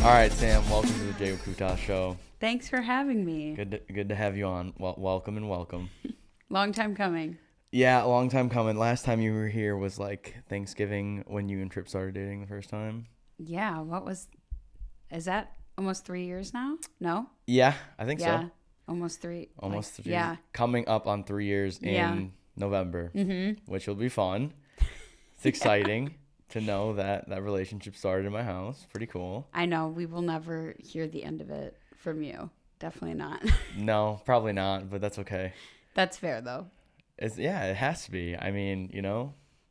All right, Sam. Welcome to the Koutas Show. Thanks for having me. Good to have you on. Well, welcome and welcome. Long time coming. Yeah, a long time coming. Last time you were here was like Thanksgiving when you and Trip started dating the first time. Yeah, is that almost 3 years now? No? Yeah, I think Yeah, so. almost three. Almost 3 Yeah. Coming up on 3 years in Yeah. November, Mm-hmm. which will be fun. It's exciting to know that relationship started in my house. Pretty cool. I know, we will never hear the end of it from you. Definitely not. No, probably not, but that's okay. That's fair, though. It has to be. I mean,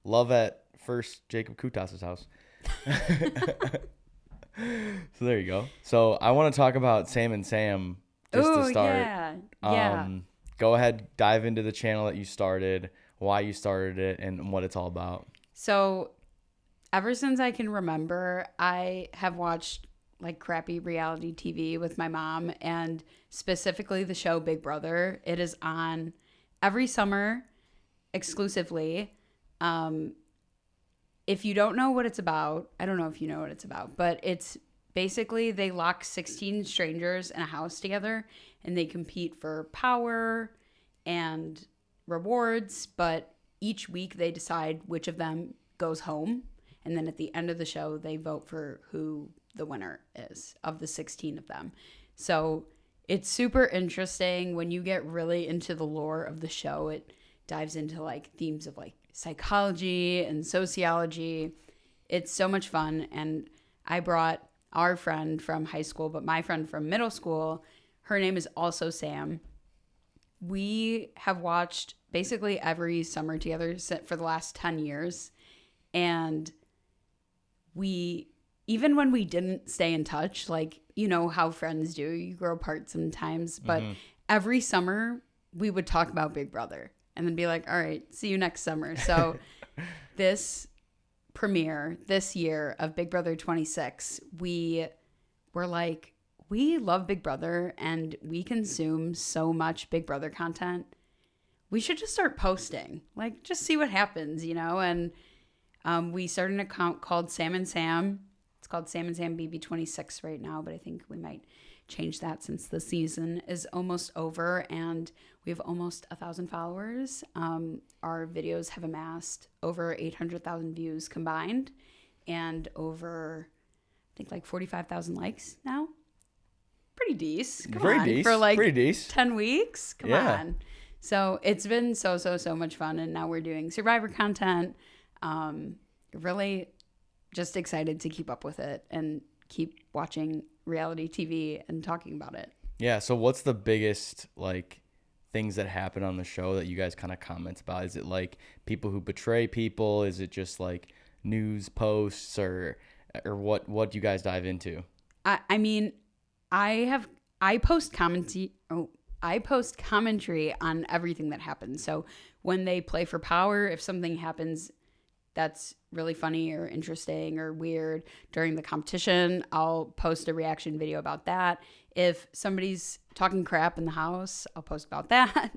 love at first Jacob Koutas' house. So there you go. So I want to talk about Sam and Sam just to start. Yeah. Go ahead, dive into the channel that you started, why you started it, and what it's all about. So ever since I can remember, I have watched like crappy reality TV with my mom, and specifically the show Big Brother. It is on every summer exclusively. If you don't know what it's about, I don't know if you know what it's about, but it's basically they lock 16 strangers in a house together and they compete for power and rewards, but each week they decide which of them goes home. And then at the end of the show, they vote for who the winner is of the 16 of them. So it's super interesting when you get really into the lore of the show. It dives into like themes of like psychology and sociology. It's so much fun. And I brought our friend from high school, but my friend from middle school, her name is also Sam. We have watched basically every summer together for the last 10 years. And even when we didn't stay in touch, like, you know how friends do, you grow apart sometimes, but every summer we would talk about Big Brother and then be like, all right, see you next summer. So this premiere this year of Big Brother 26, we were like, we love Big Brother and we consume so much Big Brother content. We should just start posting, like just see what happens, and we started an account called Sam and Sam. It's called Sam and Sam BB26 right now, but I think we might change that since the season is almost over and we have almost 1,000 followers. Our videos have amassed over 800,000 views combined and over, I think, like 45,000 likes now. Pretty decent. Come on. For like 10 weeks. Come on. So it's been so much fun. And now we're doing Survivor content. Really just excited to keep up with it and keep watching reality TV and talking about it. Yeah. So what's the biggest like things that happen on the show that you guys kind of comment about? Is it like people who betray people? Is it just like news posts or what do you guys dive into? I mean, I post commentary on everything that happens. So when they play for power, if something happens that's really funny or interesting or weird during the competition, I'll post a reaction video about that. If somebody's talking crap in the house, I'll post about that.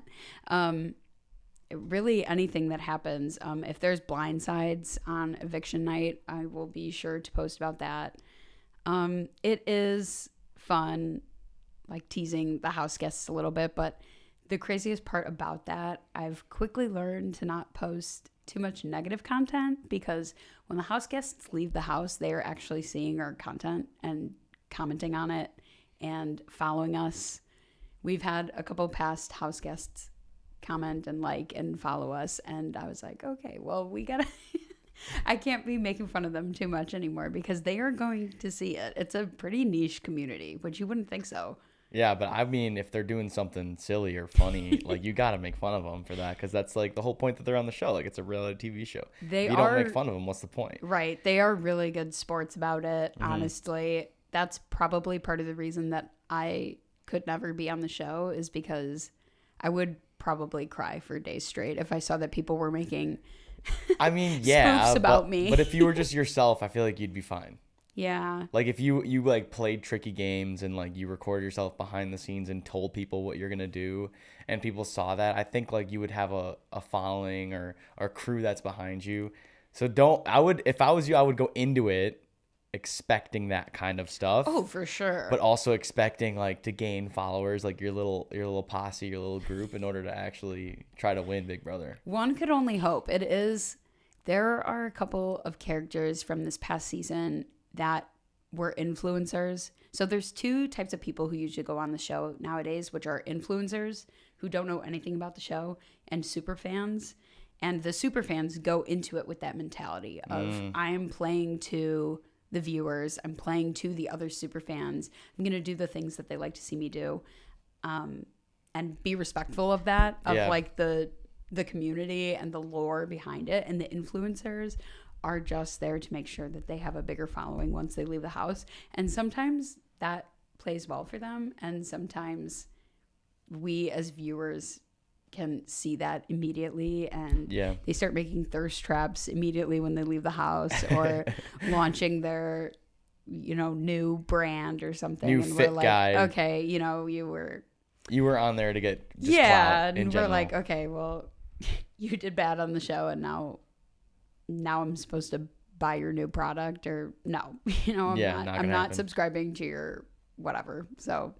Really anything that happens. If there's blind sides on eviction night, I will be sure to post about that. It is fun, like teasing the house guests a little bit, but the craziest part about that, I've quickly learned to not post too much negative content because when the house guests leave the house, they are actually seeing our content and commenting on it and following us. We've had a couple past house guests comment and like and follow us, and I was like, okay, well, we gotta I can't be making fun of them too much anymore because they are going to see it. It's a pretty niche community, which you wouldn't think so. Yeah, but I mean, if they're doing something silly or funny, like you got to make fun of them for that because that's like the whole point that they're on the show. Like it's a reality TV show. If you don't make fun of them, what's the point? Right. They are really good sports about it, honestly. That's probably part of the reason that I could never be on the show is because I would probably cry for days straight if I saw that people were making I mean, yeah, spoofs about me. But if you were just yourself, I feel like you'd be fine. Yeah. Like if you like played tricky games and like you record yourself behind the scenes and told people what you're gonna do and people saw that, I think like you would have a following or a crew that's behind you. So if I was you, I would go into it expecting that kind of stuff. Oh, for sure. But also expecting like to gain followers, like your little posse, your little group, in order to actually try to win Big Brother. One could only hope. There are a couple of characters from this past season that were influencers. So there's two types of people who usually go on the show nowadays, which are influencers who don't know anything about the show, and super fans. And the super fans go into it with that mentality of I am playing to the viewers, I'm playing to the other super fans. I'm going to do the things that they like to see me do, and be respectful of that, of like the community and the lore behind it. And the influencers are just there to make sure that they have a bigger following once they leave the house. And sometimes that plays well for them, and sometimes we as viewers can see that immediately, and they start making thirst traps immediately when they leave the house, or launching their new brand or something, new and fit we're like, guy. okay, you were on there to get just clout in and general. we're like, okay, well, you did bad on the show, and now I'm supposed to buy your new product, or no, I'm not subscribing to your whatever. So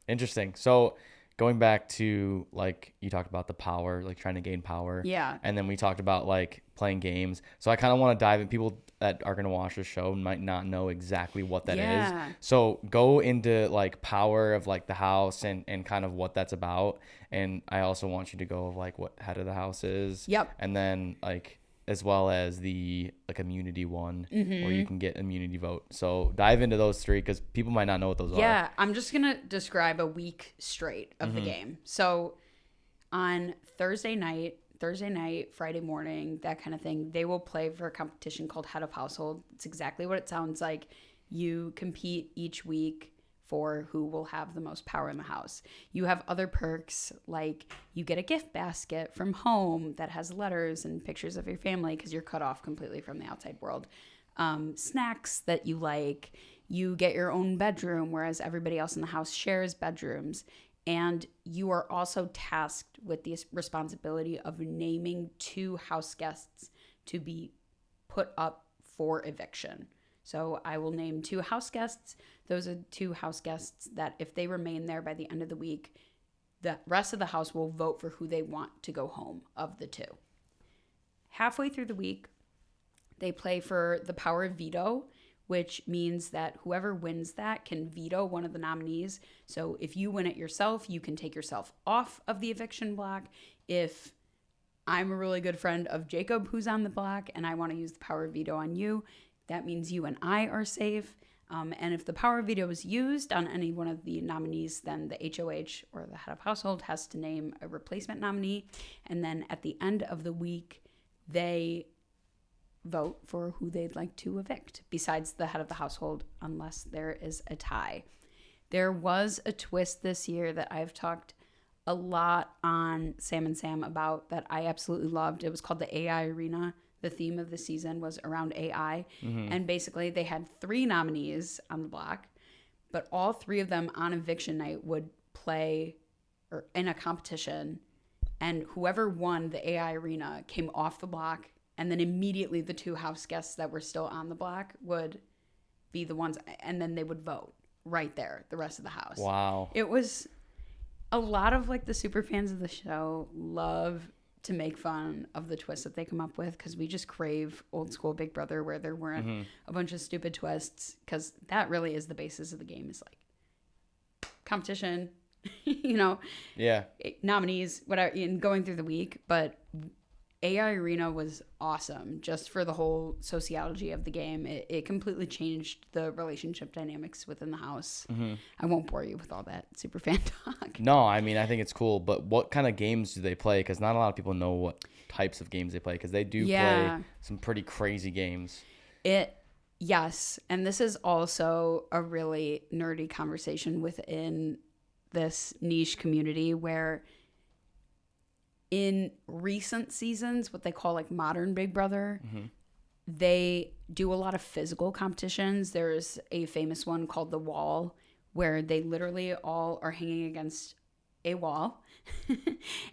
interesting. So going back to, like, you talked about the power, like trying to gain power. Yeah. And then we talked about like playing games. So I kind of want to dive in. People that are going to watch the show might not know exactly what that is. So go into like power of like the house and kind of what that's about. And I also want you to go of like what head of the house is. Yep. And then like, as well as the like immunity one, where you can get immunity vote. So dive into those three, because people might not know what those are. Yeah, I'm just going to describe a week straight of the game. So on Thursday night, Friday morning, that kind of thing, they will play for a competition called Head of Household. It's exactly what it sounds like. You compete each week for who will have the most power in the house. You have other perks, like you get a gift basket from home that has letters and pictures of your family, because you're cut off completely from the outside world. Snacks that you like. You get your own bedroom, whereas everybody else in the house shares bedrooms. And you are also tasked with the responsibility of naming 2 house guests to be put up for eviction. So I will name 2 house guests. Those are 2 house guests that if they remain there by the end of the week, the rest of the house will vote for who they want to go home of the 2. Halfway through the week, they play for the power of veto, which means that whoever wins that can veto one of the nominees. So if you win it yourself, you can take yourself off of the eviction block. If I'm a really good friend of Jacob who's on the block and I want to use the power of veto on you, that means you and I are safe. And if the power of veto is used on any one of the nominees, then the HOH, or the head of household, has to name a replacement nominee. And then at the end of the week, they vote for who they'd like to evict, besides the head of the household, unless there is a tie. There was a twist this year that I've talked a lot on Sam and Sam about, that I absolutely loved. It was called the AI Arena. The theme of the season was around AI. And basically they had 3 nominees on the block, but all 3 of them on eviction night would play or in a competition, and whoever won the AI Arena came off the block, and then immediately the 2 house guests that were still on the block would be the ones, and then they would vote right there, the rest of the house. Wow. It was a lot of like the super fans of the show love to make fun of the twists that they come up with, because we just crave old school Big Brother where there weren't a bunch of stupid twists, because that really is the basis of the game, is like competition, nominees, whatever, and going through the week. But AI Arena was awesome just for the whole sociology of the game. It completely changed the relationship dynamics within the house. I won't bore you with all that super fan talk. No, I mean, I think it's cool, but what kind of games do they play? Because not a lot of people know what types of games they play, because they do play some pretty crazy games. Yes, and this is also a really nerdy conversation within this niche community, where in recent seasons, what they call like modern Big Brother, they do a lot of physical competitions. There's a famous one called The Wall, where they literally all are hanging against a wall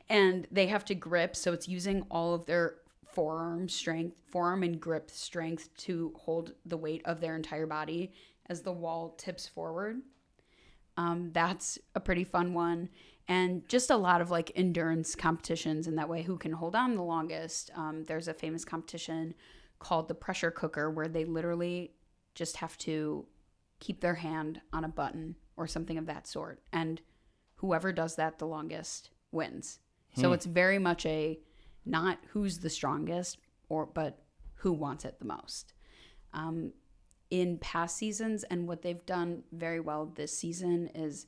and they have to grip. So it's using all of their forearm and grip strength to hold the weight of their entire body as the wall tips forward. That's a pretty fun one. And just a lot of like endurance competitions in that way, who can hold on the longest. There's a famous competition called the pressure cooker where they literally just have to keep their hand on a button or something of that sort. And whoever does that the longest wins. So it's very much a not who's the strongest, but who wants it the most. In past seasons, and what they've done very well this season is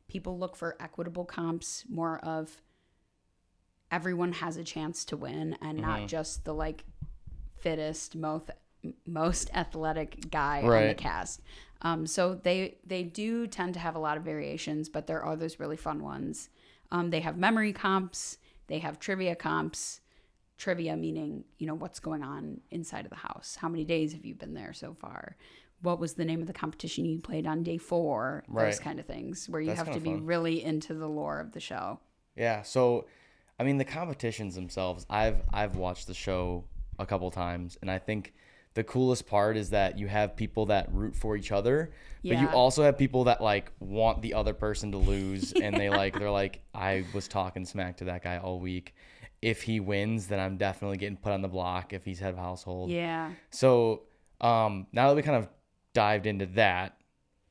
people look for equitable comps, more of everyone has a chance to win and not just the like fittest, most athletic guy on the cast. So they do tend to have a lot of variations, but there are those really fun ones. They have memory comps. They have trivia comps. Trivia meaning, what's going on inside of the house. How many days have you been there so far? What was the name of the competition you played on day 4? Those kind of things where you have to be really into the lore of the show. Yeah. So, I mean, the competitions themselves, I've watched the show a couple times, and I think the coolest part is that you have people that root for each other, but you also have people that like want the other person to lose, and they're like, I was talking smack to that guy all week. If he wins, then I'm definitely getting put on the block if he's head of household. Yeah. So now that we kind of dived into that,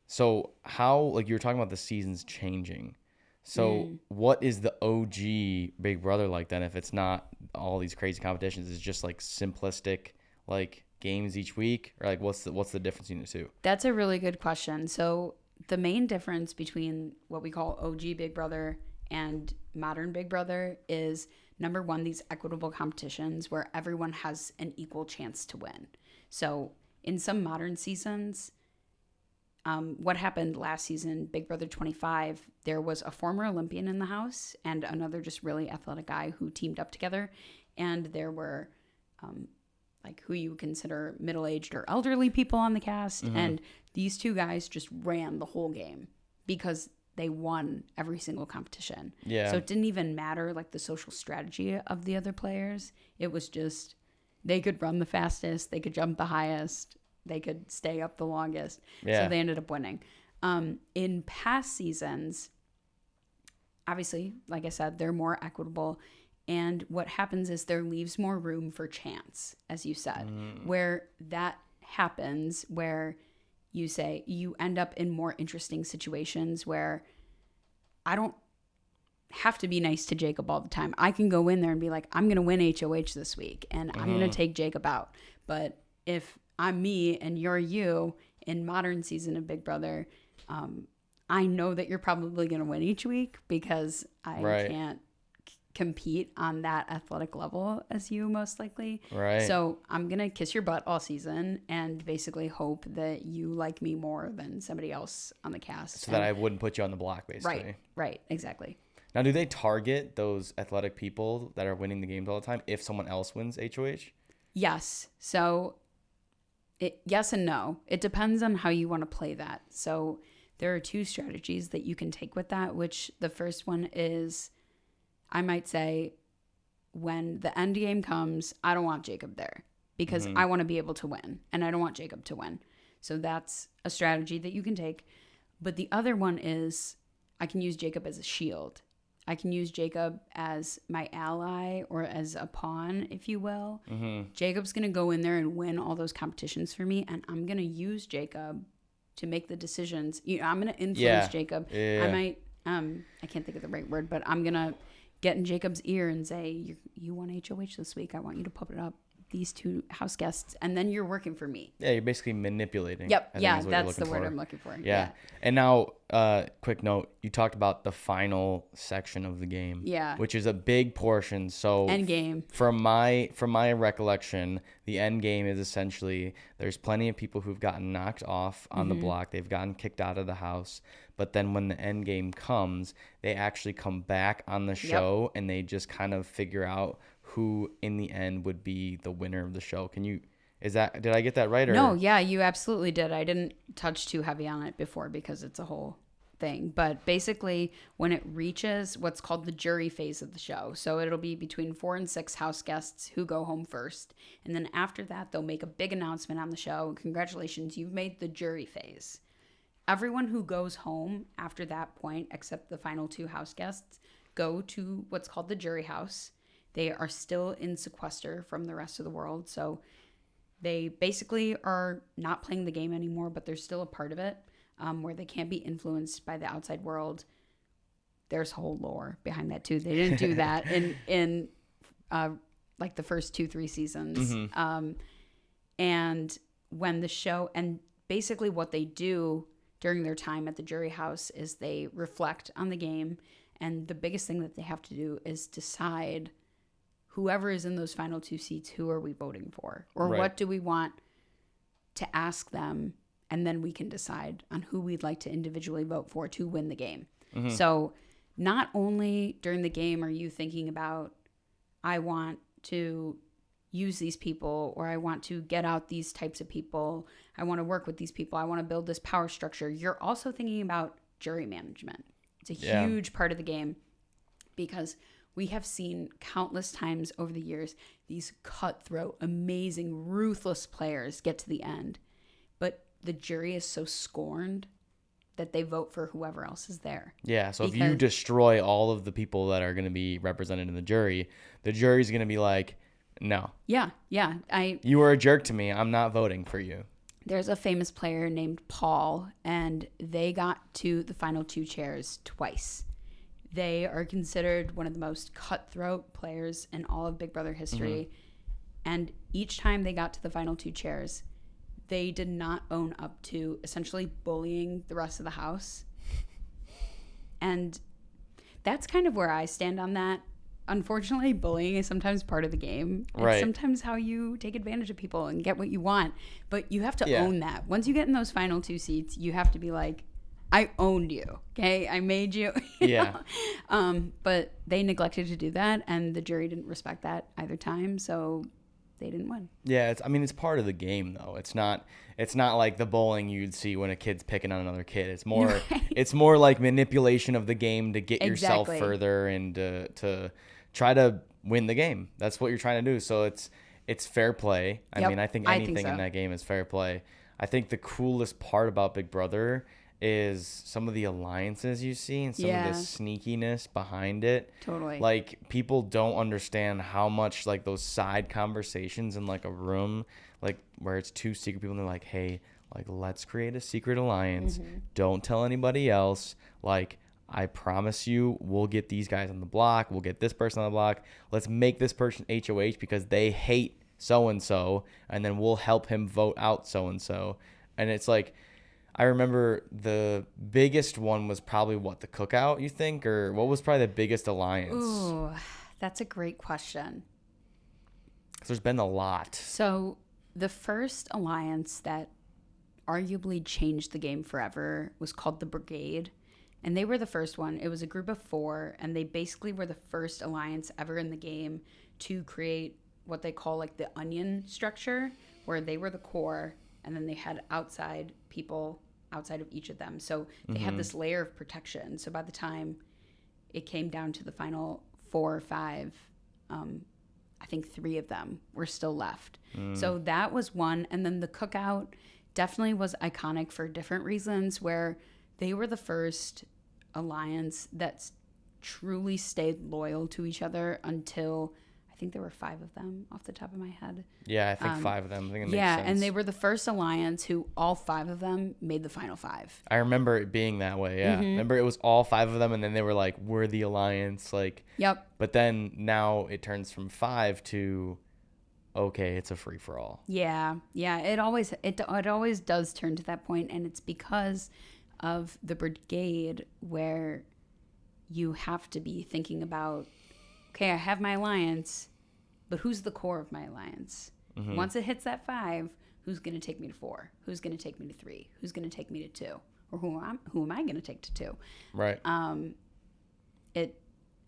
so how, like you were talking about the seasons changing. So what is the OG Big Brother like then if it's not all these crazy competitions? It's just like simplistic like games each week, or like what's the difference between the two? That's a really good question. So the main difference between what we call OG Big Brother and modern Big Brother is, number one, these equitable competitions where everyone has an equal chance to win. So in some modern seasons, what happened last season, Big Brother 25, there was a former Olympian in the house and another just really athletic guy who teamed up together. And there were like who you would consider middle-aged or elderly people on the cast. And these two guys just ran the whole game because they won every single competition. Yeah. So it didn't even matter like the social strategy of the other players. It was just they could run the fastest, they could jump the highest, they could stay up the longest. Yeah. So they ended up winning. In past seasons, obviously, like I said, they're more equitable. And what happens is there leaves more room for chance, as you said, where that happens, where you say you end up in more interesting situations where I don't have to be nice to Jacob all the time. I can go in there and be like, I'm going to win HOH this week and I'm going to take Jacob out. But if I'm me and you're you in modern season of Big Brother, I know that you're probably going to win each week because I can't compete on that athletic level as you most likely. Right. So I'm going to kiss your butt all season and basically hope that you like me more than somebody else on the cast. So that I wouldn't put you on the block, basically. Right, exactly. Now, do they target those athletic people that are winning the games all the time if someone else wins HOH? Yes. So yes and no. It depends on how you want to play that. So there are 2 strategies that you can take with that, which the first one is, I might say, when the end game comes, I don't want Jacob there because I want to be able to win and I don't want Jacob to win. So that's a strategy that you can take. But the other one is I can use Jacob as a shield. I can use Jacob as my ally or as a pawn, if you will. Jacob's going to go in there and win all those competitions for me, and I'm going to use Jacob to make the decisions. I'm going to influence Jacob. I might, I can't think of the right word, but I'm going to get in Jacob's ear and say, you won HOH this week. I want you to put it up these 2 house guests, and then you're working for me. Yeah, you're basically manipulating. Yep. Yeah, that's the word I'm looking for. Yeah. And now, quick note, you talked about the final section of the game. Yeah. Which is a big portion. So end game. From my recollection, the end game is essentially there's plenty of people who've gotten knocked off on the block. They've gotten kicked out of the house. But then when the end game comes, they actually come back on the show and they just kind of figure out who in the end would be the winner of the show. Did I get that right? Or? No, yeah, you absolutely did. I didn't touch too heavy on it before because it's a whole thing, but basically when it reaches what's called the jury phase of the show, so it'll be between 4 and 6 house guests who go home first, and then after that they'll make a big announcement on the show. Congratulations, you've made the jury phase. Everyone who goes home after that point, except the final 2 house guests, go to what's called the jury house. They are still in sequester from the rest of the world, so they basically are not playing the game anymore, but they're still a part of it, where they can't be influenced by the outside world. There's whole lore behind that too. They didn't do that in like the first 2-3 seasons. And when the show, and basically what they do during their time at the jury house is they reflect on the game, and the biggest thing that they have to do is decide whoever is in those final 2 seats, who are we voting for? Or what do we want to ask them? And then we can decide on who we'd like to individually vote for to win the game. So not only during the game are you thinking about, I want to use these people, or I want to get out these types of people. I want to work with these people. I want to build this power structure. You're also thinking about jury management. It's a huge part of the game, because we have seen countless times over the years these cutthroat, amazing, ruthless players get to the end. But the jury is so scorned that they vote for whoever else is there. Yeah, so if you destroy all of the people that are going to be represented in the jury's going to be like, no. Yeah. You were a jerk to me. I'm not voting for you. There's a famous player named Paul, and they got to the final 2 chairs twice. They are considered one of the most cutthroat players in all of Big Brother history. And each time they got to the final 2 chairs, they did not own up to essentially bullying the rest of the house. And that's kind of where I stand on that. Unfortunately, bullying is sometimes part of the game. It's sometimes how you take advantage of people and get what you want. But you have to own that. Once you get in those final 2 seats, you have to be like, I owned you, okay? I made you. But they neglected to do that, and the jury didn't respect that either time, so they didn't win. Yeah, it's part of the game though. It's not like the bowling you'd see when a kid's picking on another kid. It's more like manipulation of the game to get yourself further and to try to win the game. That's what you're trying to do. So it's fair play. I mean, I think anything in that game is fair play. I think the coolest part about Big Brother is some of the alliances you see and some of the sneakiness behind it. Totally. Like, people don't understand how much, like, those side conversations in, like, a room, like, where it's 2 secret people and they're like, hey, like, let's create a secret alliance. Don't tell anybody else. Like, I promise you, we'll get these guys on the block. We'll get this person on the block. Let's make this person HOH because they hate so-and-so, and then we'll help him vote out so-and-so. And it's like, I remember the biggest one was probably the cookout, you think? Or what was probably the biggest alliance? Ooh, that's a great question. 'Cause there's been a lot. So the first alliance that arguably changed the game forever was called the Brigade. And they were the first one. It was a group of 4, and they basically were the first alliance ever in the game to create what they call like the onion structure, where they were the core, and then they had outside people outside of each of them. So they had this layer of protection. So by the time it came down to the final 4 or 5, I think 3 of them were still left. So that was one. And then the cookout definitely was iconic for different reasons, where they were the first alliance that truly stayed loyal to each other until, I think there were 5 of them off the top of my head. Yeah, I think 5 of them. I think it makes sense. And they were the first alliance who all 5 of them made the final 5. I remember it being that way, yeah. Remember it was all 5 of them, and then they were like, we're the alliance. Like, yep. But then now it turns from 5 to, okay, it's a free-for-all. Yeah. It always does turn to that point, and it's because of the Brigade, where you have to be thinking about, okay, I have my alliance, but who's the core of my alliance? Once it hits that 5, who's going to take me to 4? Who's going to take me to 3? Who's going to take me to 2? Or who am I going to take to 2? Right.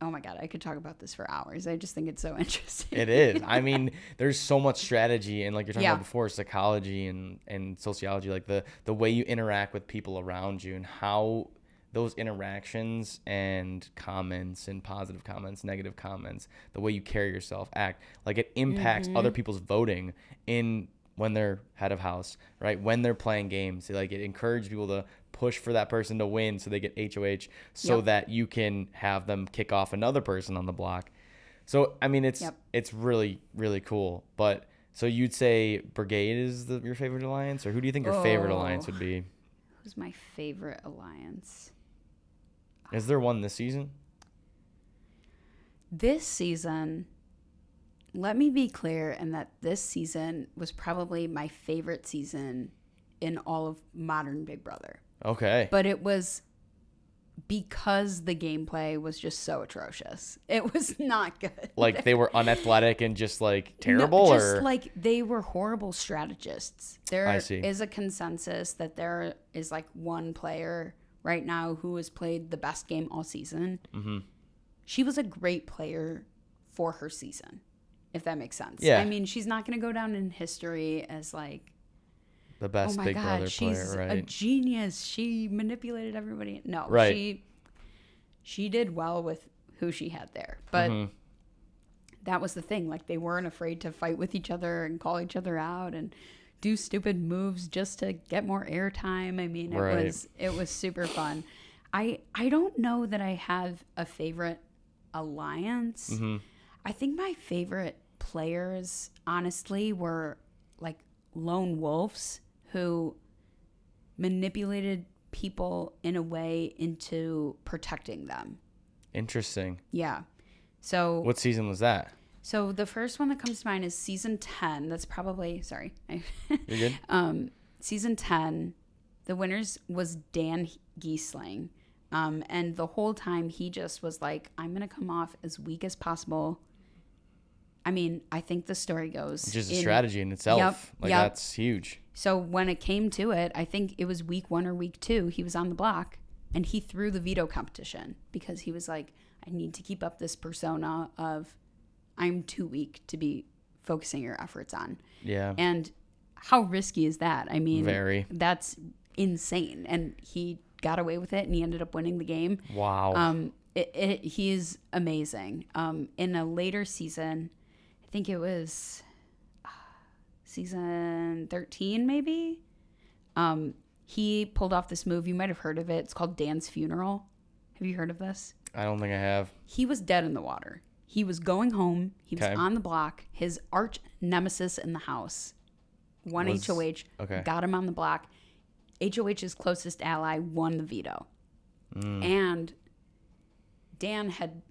Oh my God, I could talk about this for hours. I just think it's so interesting. It is. I mean, there's so much strategy, and like you're talking about before, psychology and sociology, like the way you interact with people around you and how those interactions and comments and positive comments, negative comments, the way you carry yourself, act, like it impacts other people's voting in when they're head of house, right? When they're playing games, like it encourages people to push for that person to win so they get HOH so that you can have them kick off another person on the block. So, I mean, it's really, really cool. But so you'd say Brigade is your favorite alliance, or who do you think your favorite alliance would be? Who's my favorite alliance? Is there one this season? This season, let me be clear in that this season was probably my favorite season in all of modern Big Brother. Okay. But it was because the gameplay was just so atrocious. It was not good. Like they were unathletic and just like terrible? No, just like they were horrible strategists. There I see. is a consensus that there is like one player right now who has played the best game all season. Mm-hmm. She was a great player for her season, if that makes sense. Yeah. I mean, she's not going to go down in history as like the best Big Brother she's player, right? a genius. She manipulated everybody. No, right. She did well with who she had there. But that was the thing. Like they weren't afraid to fight with each other and call each other out and do stupid moves just to get more airtime. I mean, it was super fun. I don't know that I have a favorite alliance. Mm-hmm. I think my favorite players, honestly, were like lone wolves who manipulated people in a way into protecting them. Interesting. Yeah. So what season was that? So the first one that comes to mind is season 10. That's probably, sorry. You're good. Season 10, the winners was Dan Giesling. And the whole time he just was like, I'm going to come off as weak as possible. I mean, I think the story goes. It's just a strategy in itself. That's huge. So when it came to it, I think it was week 1 or week 2, he was on the block and he threw the veto competition because he was like, I need to keep up this persona of I'm too weak to be focusing your efforts on. Yeah. And how risky is that? I mean, that's insane. And he got away with it and he ended up winning the game. Wow. He's amazing. In a later season, I think it was season 13 maybe, he pulled off this move. You might have heard of it. It's called Dan's Funeral. Have you heard of this? I don't think I have. He was dead in the water. He was going home. He was on the block. His arch nemesis in the house won HOH, got him on the block. HOH's closest ally won the veto. And Dan had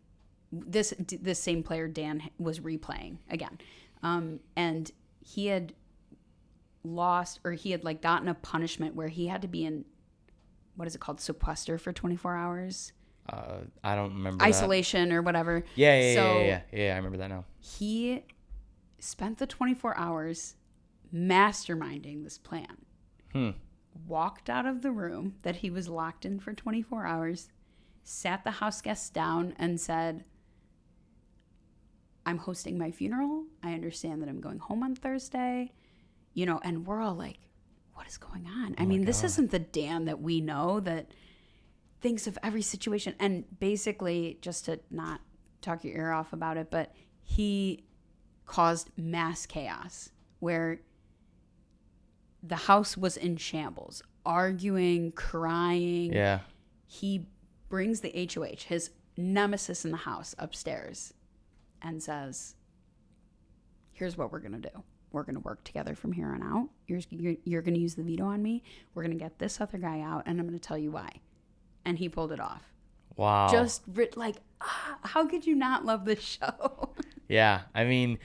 this same player, Dan, was replaying again. And he had lost, or he had like gotten a punishment where he had to be in, what is it called, sequester for 24 hours. I don't remember. Isolation or whatever. Yeah, I remember that now. He spent the 24 hours masterminding this plan. Walked out of the room that he was locked in for 24 hours, sat the house guests down and said, I'm hosting my funeral. I understand that I'm going home on Thursday. You know, and we're all like, what is going on? I mean, this isn't the Dan that we know that thinks of every situation. And basically, just to not talk your ear off about it, but he caused mass chaos where the house was in shambles, arguing, crying. Yeah. He brings the HOH, his nemesis in the house, upstairs and says, here's what we're going to do. We're going to work together from here on out. You're going to use the veto on me. We're going to get this other guy out, and I'm going to tell you why. And he pulled it off. Wow. Just like, how could you not love this show? Yeah. I mean,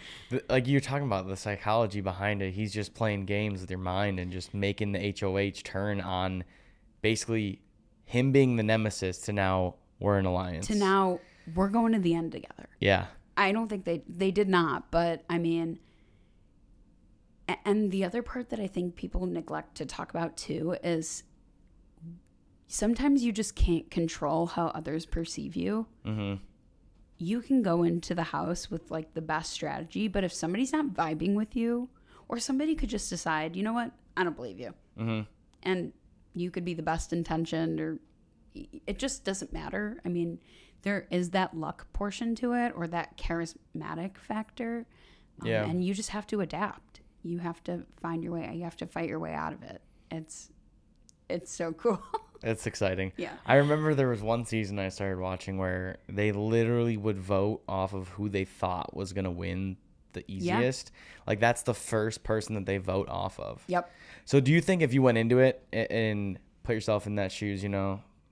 like you're talking about the psychology behind it. He's just playing games with your mind and just making the HOH turn on basically him being the nemesis to now we're an alliance. To now we're going to the end together. Yeah. I don't think they did not, but I mean, and the other part that I think people neglect to talk about too is sometimes you just can't control how others perceive you. Mm-hmm. You can go into the house with like the best strategy, but if somebody's not vibing with you, or somebody could just decide, you know what, I don't believe you. Mm-hmm. And you could be the best intentioned or, it just doesn't matter. I mean, there is that luck portion to it, or that charismatic factor. Yeah. And you just have to adapt. You have to find your way. You have to fight your way out of it. It's so cool. It's exciting. Yeah. I remember there was one season I started watching where they literally would vote off of who they thought was going to win the easiest. Like, that's the first person that they vote off of. Yep. So do you think if you went into it and put yourself in that shoes,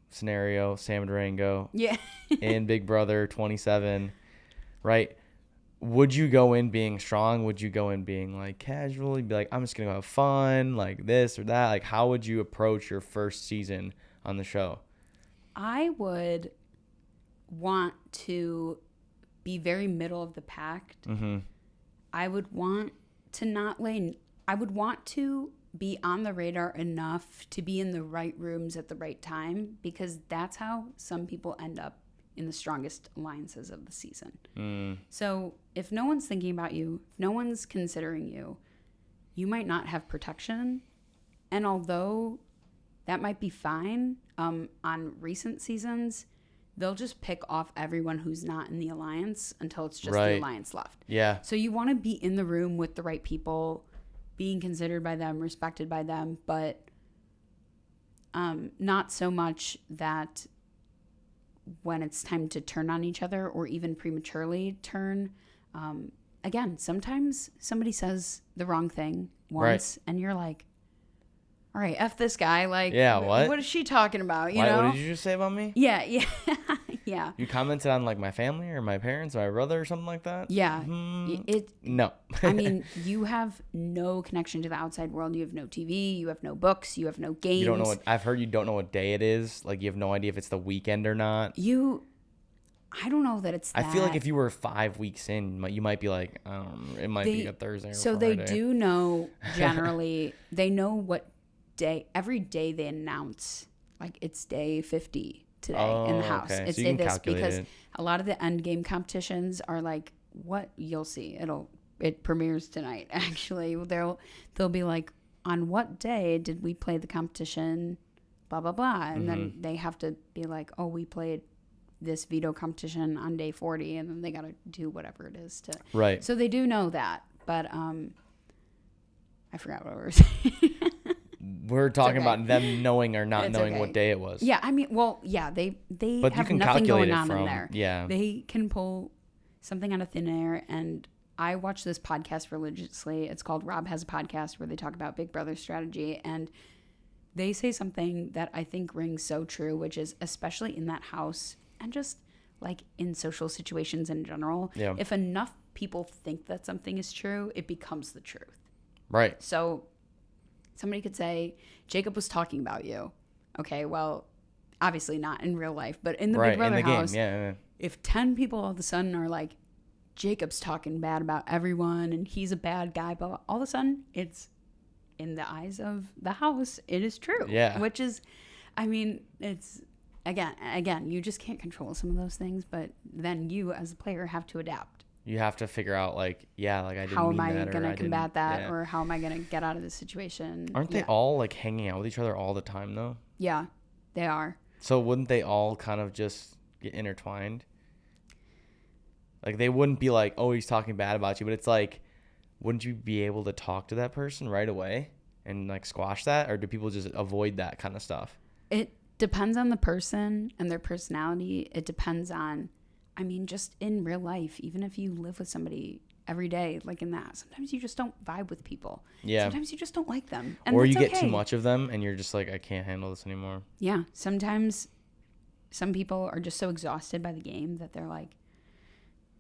scenario, Sam DeRango Yeah. in Big Brother 27, right? Would you go in being strong? Would you go in being like casual? You'd be like, I'm just going to have fun, like this or that. Like, how would you approach your first season on the show? I would want to be very middle of the pack. Mm-hmm. I would want to I would want to be on the radar enough to be in the right rooms at the right time, because that's how some people end up in the strongest alliances of the season. So if no one's thinking about you, if no one's considering you, you might not have protection. And although that might be fine, on recent seasons, they'll just pick off everyone who's not in the alliance until it's just the alliance left. Yeah. So you want to be in the room with the right people, being considered by them, respected by them, but not so much that when it's time to turn on each other, or even prematurely turn. Again, sometimes somebody says the wrong thing once, and you're like, all right, F this guy. Like, yeah, what is she talking about? You know? know? What did you just say about me? Yeah. Yeah. You commented on like my family or my parents or my brother or something like that? Yeah. No. I mean, you have no connection to the outside world. You have no TV. You have no books. You have no games. You don't know I've heard you don't know what day it is. Like, you have no idea if it's the weekend or not. I don't know that it's that. I feel like if you were 5 weeks in, you might be like, it might be a Thursday or so Friday. They do know, generally, they know what day, every day they announce, like, it's day 50 today in the house. Okay. It's so day this, because it. a lot of the end game competitions are like, what you'll see. It premieres tonight, actually. They'll be like, on what day did we play the competition, blah, blah, blah. And then they have to be like, oh, we played this veto competition on day 40, and then they got to do whatever it is to. Right. So they do know that, but I forgot what we were saying. We're talking about them knowing or not knowing what day it was. Yeah, I mean, well, yeah, they but have you can nothing calculate going it on from, in there. Yeah. They can pull something out of thin air, and I watch this podcast religiously. It's called Rob Has a Podcast, where they talk about Big Brother strategy, and they say something that I think rings so true, which is, especially in that house and just like in social situations in general, if enough people think that something is true, it becomes the truth. Right. So somebody could say, Jacob was talking about you. Okay, well, obviously not in real life, but in the Big Brother house, if 10 people all of a sudden are like, Jacob's talking bad about everyone and he's a bad guy, but all of a sudden it's, in the eyes of the house, it is true. Yeah. Which is, I mean, it's, again, you just can't control some of those things, but then you as a player have to adapt. You have to figure out, like, I didn't how mean am I that, going to combat that, yeah. or how am I going to get out of this situation? Aren't they all like hanging out with each other all the time though? Yeah, they are. So wouldn't they all kind of just get intertwined? Like, they wouldn't be like, oh, he's talking bad about you, but it's like, wouldn't you be able to talk to that person right away and like squash that, or do people just avoid that kind of stuff? It depends on the person and their personality. It depends on, I mean, just in real life, even if you live with somebody every day, like in that, sometimes you just don't vibe with people. Yeah. Sometimes you just don't like them. And or you get too much of them and you're just like, I can't handle this anymore. Yeah. Sometimes some people are just so exhausted by the game that they're like,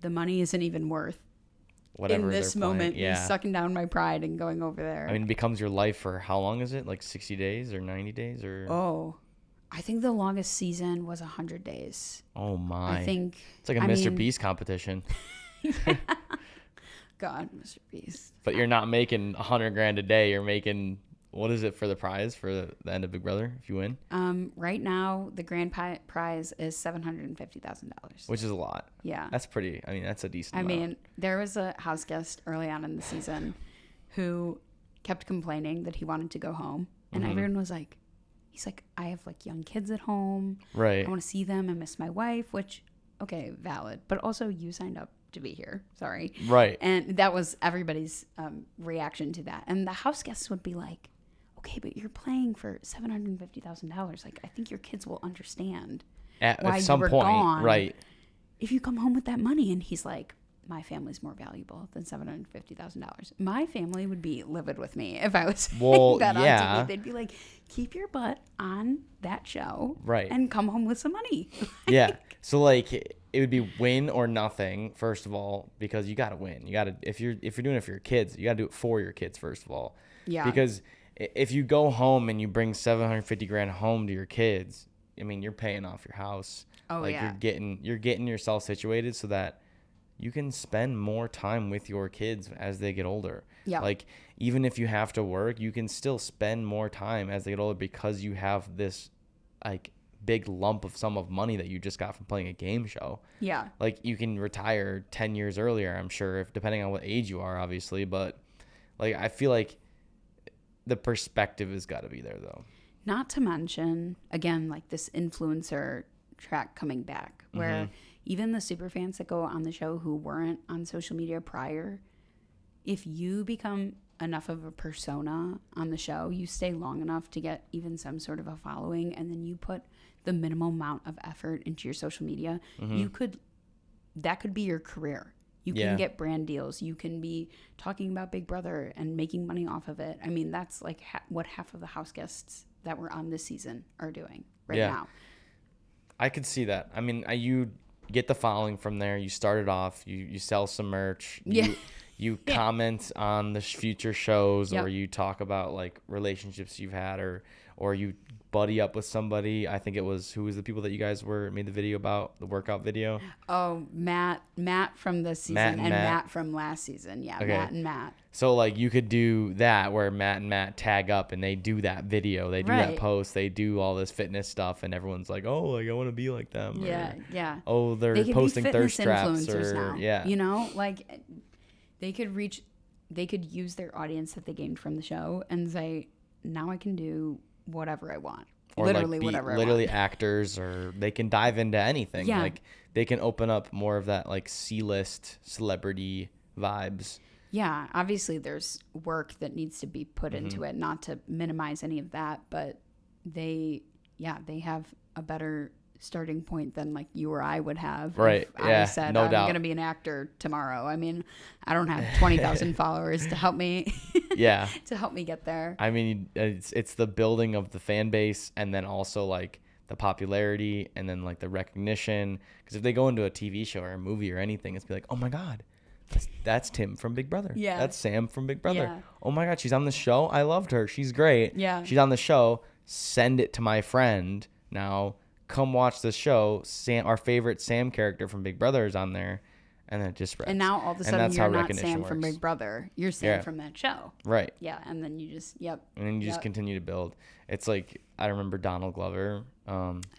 the money isn't even worth whatever in this moment. Yeah. Sucking down my pride and going over there. I mean, it becomes your life for how long is it? Like 60 days or 90 days or? Oh, I think the longest season was 100 days. Oh my. I think it's like a Mr. Beast competition. God, Mr. Beast. But you're not making $100,000 a day. You're making, what is it for the prize for the end of Big Brother if you win? Right now the grand prize is $750,000, which is a lot. Yeah, that's pretty. I mean, that's a decent amount. mean, there was a house guest early on in the season who kept complaining that he wanted to go home, and everyone was like, he's like, I have like young kids at home. Right. I want to see them. I miss my wife, which, okay, valid. But also you signed up to be here. Sorry. Right. And that was everybody's reaction to that. And the house guests would be like, okay, but you're playing for $750,000. Like, I think your kids will understand why At some you were point. gone Right. if you come home with that money. And he's like, my family's more valuable than $750,000. My family would be livid with me if I was saying that on TV. They'd be like, keep your butt on that show, right, and come home with some money. Yeah. So like it would be win or nothing, first of all, because you got to win. You got to, if you're doing it for your kids, you got to do it for your kids, first of all. Yeah. Because if you go home and you bring $750,000 home to your kids, I mean, you're paying off your house. Oh, like, yeah. You're getting yourself situated so that you can spend more time with your kids as they get older. Yeah. Like, even if you have to work, you can still spend more time as they get older because you have this, like, big lump of sum of money that you just got from playing a game show. Yeah. Like, you can retire 10 years earlier, I'm sure, if depending on what age you are, obviously. But, like, I feel like the perspective has got to be there, though. Not to mention, again, like this influencer track coming back, where even the super fans that go on the show who weren't on social media prior, if you become enough of a persona on the show, you stay long enough to get even some sort of a following, and then you put the minimal amount of effort into your social media, that could be your career. You can get brand deals. You can be talking about Big Brother and making money off of it. I mean, that's like what half of the house guests that were on this season are doing now. I could see that. I mean, you get the following from there. You start it off. You sell some merch. You comment on the future shows, or you talk about like relationships you've had, or you buddy up with somebody. I think it was, who was the people that you guys made the video about, the workout video? Oh, Matt from this season and Matt from last season. Yeah, okay. Matt and Matt. So like you could do that where Matt and Matt tag up and they do that video, they do that post, they do all this fitness stuff, and everyone's like, oh, like I want to be like them. Yeah, or, oh, they're posting thirst traps, or now. You know, like they could use their audience that they gained from the show and say, now I can do whatever I want. Or literally like whatever I want. Literally actors, or they can dive into anything. Yeah. Like they can open up more of that like C-list celebrity vibes. Yeah, obviously there's work that needs to be put into it, not to minimize any of that, but they have a better starting point than like you or I would have. Right. If I said, I'm going to be an actor tomorrow. I mean, I don't have 20,000 followers to help me. To help me get there. I mean, it's the building of the fan base, and then also like the popularity, and then like the recognition. Because if they go into a TV show or a movie or anything, it's be like, oh my God, that's Tim from Big Brother. Yeah. That's Sam from Big Brother. Yeah. Oh my God, she's on the show. I loved her. She's great. Yeah. She's on the show. Send it to my friend. Now come watch the show. Sam, our favorite Sam character from Big Brother, is on there. And then it just spreads. And now all of a sudden you're not Sam from Big Brother. You're Sam from that show. Right. Yeah. And then you just, And then you just continue to build. It's like, I remember Donald Glover,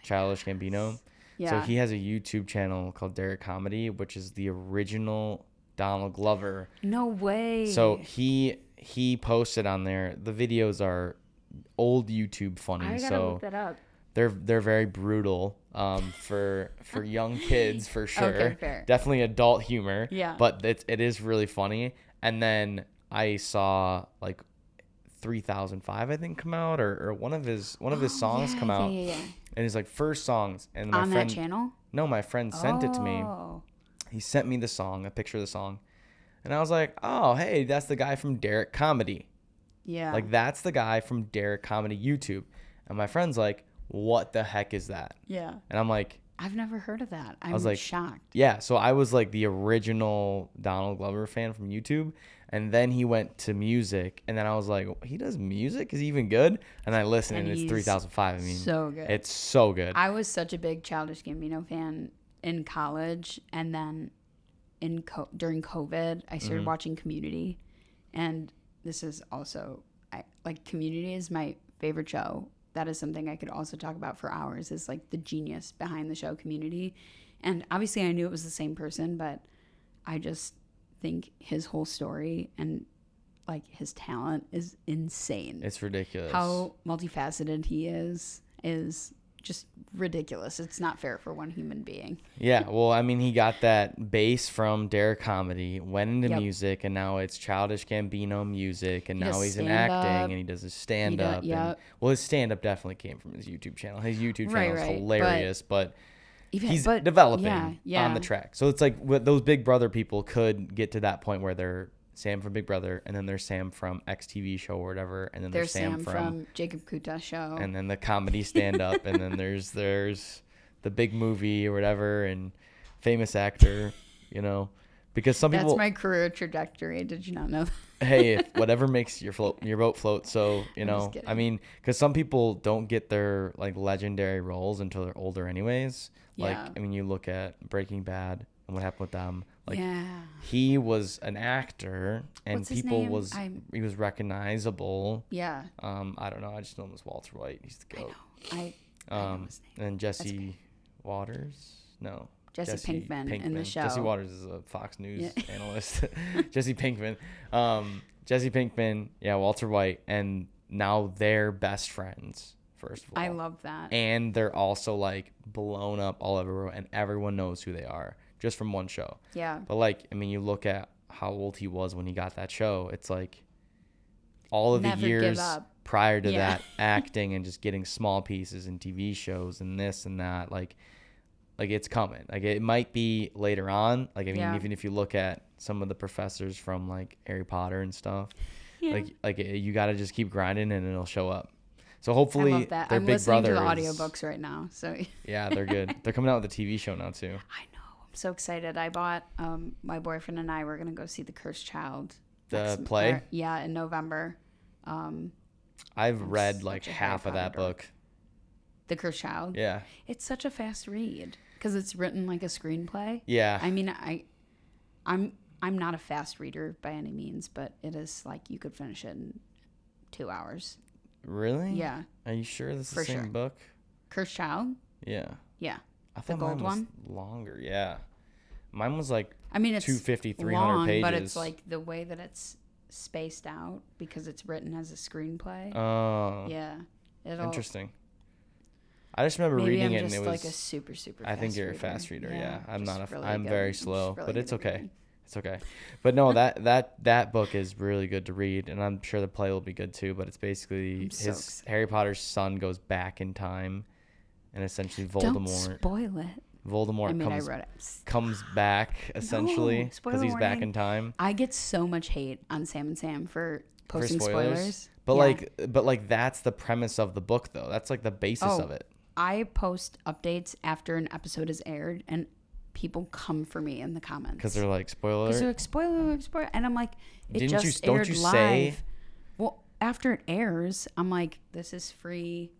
Childish Gambino. Yeah. So he has a YouTube channel called Derek Comedy, which is the original Donald Glover. No way. So he posted on there. The videos are old YouTube funny. I gotta look that up. They're very brutal for young kids, for sure. Okay, fair. Definitely adult humor. Yeah. But it is really funny. And then I saw like 3005, I think, come out, or one of his songs come out. Yeah. And his like first songs. And my on friend, that channel? No, my friend sent it to me. He sent me the song, a picture of the song. And I was like, oh, hey, that's the guy from Derek Comedy. Yeah. Like, that's the guy from Derek Comedy YouTube. And my friend's like, what the heck is that? Yeah. And I'm like, I've never heard of that. I was was like, shocked. Yeah. So I was like the original Donald Glover fan from YouTube. And then he went to music. And then I was like, he does music? Is he even good? And I listened, and it's 3005. I mean, so good. It's so good. I was such a big Childish Gambino fan in college. And then during COVID, I started watching Community. And this is also, Community is my favorite show. That is something I could also talk about for hours, is like the genius behind the show Community. And obviously I knew it was the same person, but I just think his whole story, and like his talent is insane. It's ridiculous. How multifaceted he is just ridiculous. It's not fair for one human being. Yeah, well, I mean, he got that base from Derek Comedy, went into Yep. music, and now it's Childish Gambino music, and He now does he's in stand-up. acting, and he does his stand-up. yep. Well, his stand-up definitely came from his YouTube channel. His YouTube channel Right, is right, hilarious, but he's but developing yeah. on the track. So it's like those Big Brother people could get to that point where they're Sam from Big Brother, and then there's Sam from X TV show or whatever, and then There's Sam from Jacob Koutas Show. and then the comedy stand-up, and then there's the big movie or whatever, and famous actor, you know, because some That's people, my career trajectory. Did you not know that? hey, if whatever makes your boat float. So, you I'm know, just kidding. I mean, because some people don't get their like legendary roles until they're older anyways. Like, Yeah. I mean, you look at Breaking Bad and what happened with them. Like, yeah. he was an actor, and What's his people name? he was recognizable. Yeah. I don't know. I just know him as Walter White. He's the I goat. know. I know his name. And Jesse Waters. No. Jesse Pinkman in the show. Jesse Waters is a Fox News analyst. Jesse Pinkman. Jesse Pinkman. Yeah, Walter White. And now they're best friends, first of all. I love that. And they're also like blown up all over, and everyone knows who they are just from one show. Yeah. But like, I mean, you look at how old he was when he got that show. It's like all of Never the give years up. prior to Yeah. that, acting and just getting small pieces in TV shows and this and that. Like it's coming. Like it might be later on. Like, I mean, Yeah. even if you look at some of the professors from like Harry Potter and stuff, Yeah. like you got to just keep grinding and it'll show up. So I hopefully love that. their I'm Big listening Brother to the is- audiobooks right now. So Yeah, they're good. They're coming out with a TV show now too. I know. I'm so excited. I bought my boyfriend and I were gonna go see The Cursed Child. The play? Yeah, in November. I've I'm read such like a Harry half of that Potter book. The Cursed Child. Yeah. It's such a fast read because it's written like a screenplay. Yeah. I mean, I'm not a fast reader by any means, but it is like you could finish it in 2 hours. Really? Yeah. Are you sure this is For the same sure. book? Cursed Child. Yeah. Yeah. I thought gold mine was longer. Yeah. Mine was like I mean, it's 250, 300 long, pages. but it's like the way that it's spaced out because it's written as a screenplay. Oh. Yeah. It'll, Interesting. I just remember Maybe reading I'm it just and it was like a super, super I fast think you're reader. a fast reader. Yeah. I'm just not a really I'm good. very I'm just slow, really but it's good at okay. reading. It's okay. But no, that book is really good to read, and I'm sure the play will be good too, but it's basically I'm so his excited. Harry Potter's son goes back in time and essentially Don't spoil it. Voldemort I mean, comes I wrote it. comes back essentially spoiler because he's back warning. in time. I get so much hate on Sam and Sam for posting spoilers. But Yeah. like that's the premise of the book though. That's like the basis Oh, of it. I post updates after an episode is aired, and people come for me in the comments Because they're like spoiler. Because they're like, spoiler, and I'm like, it Didn't you- just don't aired you live. say- Well, after it airs, I'm like, this is free.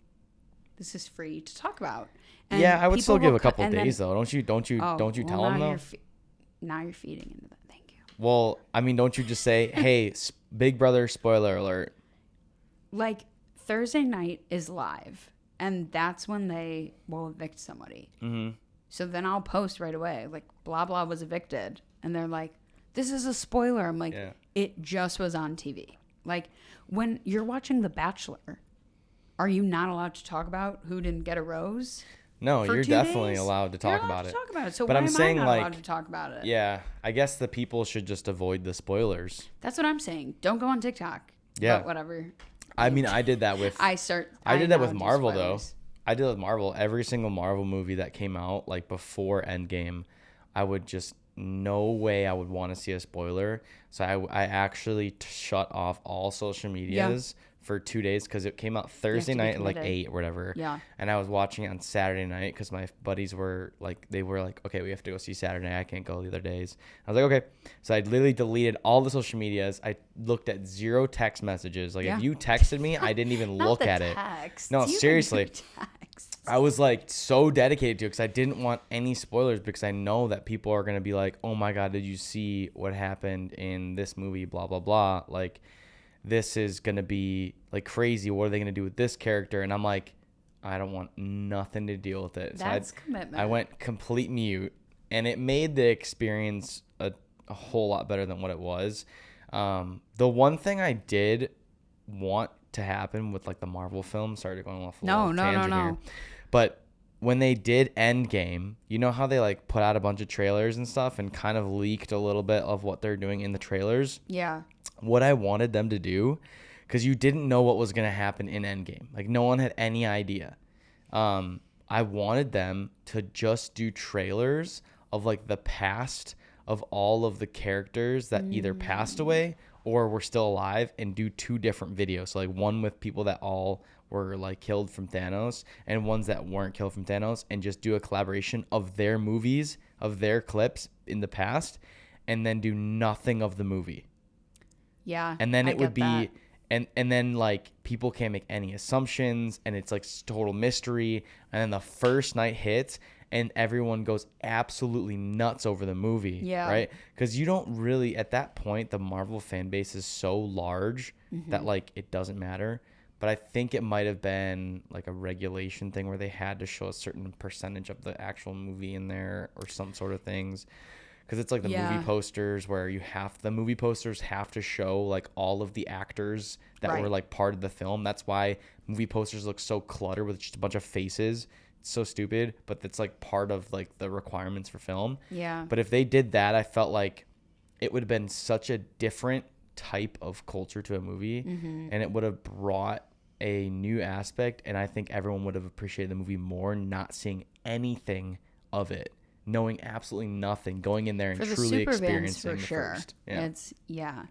This is free to talk about. And Yeah, I would still people give will a couple and then- days though. Don't you Oh, don't you well, tell them now though? you're now you're feeding into that. Thank you. Well, I mean, don't you just say, "Hey, Big Brother spoiler alert." Like Thursday night is live, and that's when they will evict somebody. Mhm. So then I'll post right away, like blah blah was evicted, and they're like, "This is a spoiler." I'm like, Yeah. "It just was on TV." Like when you're watching The Bachelor, are you not allowed to talk about who didn't get a rose? No, for you're 2 definitely days? allowed to You're talk allowed about to it. Talk about it. So But why I'm am saying, I not like, allowed to talk about it? Yeah, I guess the people should just avoid the spoilers. That's what I'm saying. Don't go on TikTok. Yeah. But whatever. I mean, I did that with I did that with now do Marvel though. spoilers. I did it with Marvel. Every single Marvel movie that came out like before Endgame, I would just no way I would want to see a spoiler. So I actually shut off all social medias for 2 days because it came out Thursday be night at like committed. 8 or whatever. Yeah. And I was watching it on Saturday night because my buddies were like, okay, we have to go see Saturday night. I can't go the other days. I was like, okay. So I literally deleted all the social medias. I looked at 0 text messages. Like Yeah. if you texted me, I didn't even Not look the at it. texts. No, You can seriously. do texts. I was like so dedicated to it because I didn't want any spoilers because I know that people are going to be like, oh my God, did you see what happened in this movie? Blah, blah, blah. Like, this is going to be like crazy. What are they going to do with this character? And I'm like, I don't want nothing to deal with it. So That's commitment. I went complete mute, and it made the experience a whole lot better than what it was. The one thing I did want to happen with like the Marvel film, sorry to go off a little tangent here, but when they did Endgame, you know how they like put out a bunch of trailers and stuff and kind of leaked a little bit of what they're doing in the trailers? Yeah. What I wanted them to do, because you didn't know what was going to happen in Endgame. Like no one had any idea. I wanted them to just do trailers of like the past of all of the characters that either passed away or were still alive, and do 2 different videos. So like one with people that all were like killed from Thanos and ones that weren't killed from Thanos, and just do a collaboration of their movies, of their clips in the past, and then do nothing of the movie. Yeah. And then it would be that. and then like people can't make any assumptions, and it's like total mystery, and then the first night hits and everyone goes absolutely nuts over the movie. Yeah. Right? Because you don't really, at that point, the Marvel fan base is so large that like it doesn't matter. But I think it might have been like a regulation thing where they had to show a certain percentage of the actual movie in there or some sort of things. Because it's like the movie posters where the movie posters have to show like all of the actors that were like part of the film. That's why movie posters look so cluttered with just a bunch of faces. It's so stupid, but it's like part of like the requirements for film. Yeah. But if they did that, I felt like it would have been such a different type of culture to a movie, and it would have brought a new aspect, and I think everyone would have appreciated the movie more not seeing anything of it, knowing absolutely nothing, going in there and truly experiencing the first. Yeah.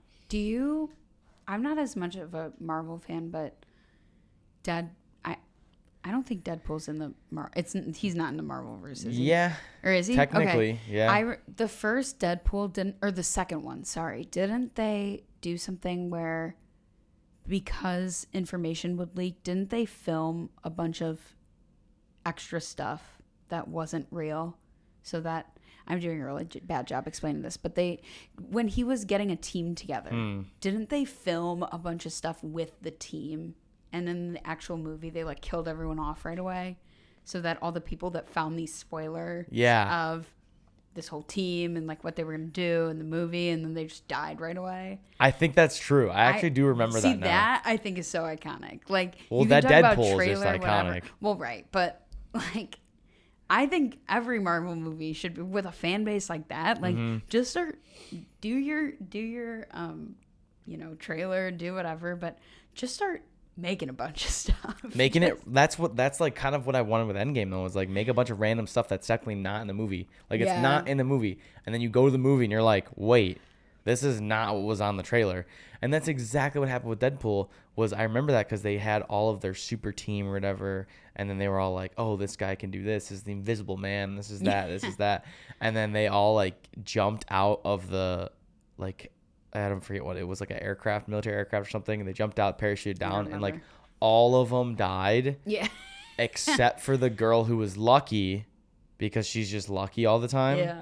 I'm not as much of a Marvel fan, but I don't think Deadpool's in the he's not in the Marvelverse, is he? Yeah. Or is he? Technically, yeah. The first Deadpool the second one, sorry, didn't they do something where, because information would leak, didn't they film a bunch of extra stuff that wasn't real? So that, I'm doing a really bad job explaining this, but when he was getting a team together, didn't they film a bunch of stuff with the team? And in the actual movie, they like killed everyone off right away, so that all the people that found the spoiler of this whole team and like what they were gonna do in the movie, and then they just died right away. I think that's true. I actually do remember that now. That I think is so iconic. Like, well, you that can talk Deadpool about is just iconic. Whatever. Well, right, but like, I think every Marvel movie should be with a fan base like that. Like, just start do your trailer, do whatever, but just start making a bunch of stuff. That's like kind of what I wanted with Endgame though, was like make a bunch of random stuff that's technically not in the movie. Like it's not in the movie. And then you go to the movie and you're like, wait, this is not what was on the trailer. And that's exactly what happened with Deadpool. Was I remember that because they had all of their super team or whatever, and then they were all like, oh, this guy can do this. This is the Invisible Man. This is that. This is that. And then they all like jumped out of the like, I don't forget what it was, like an aircraft, military aircraft or something, and they jumped out, parachuted down, and like all of them died. Yeah. Except for the girl who was lucky, because she's just lucky all the time. Yeah.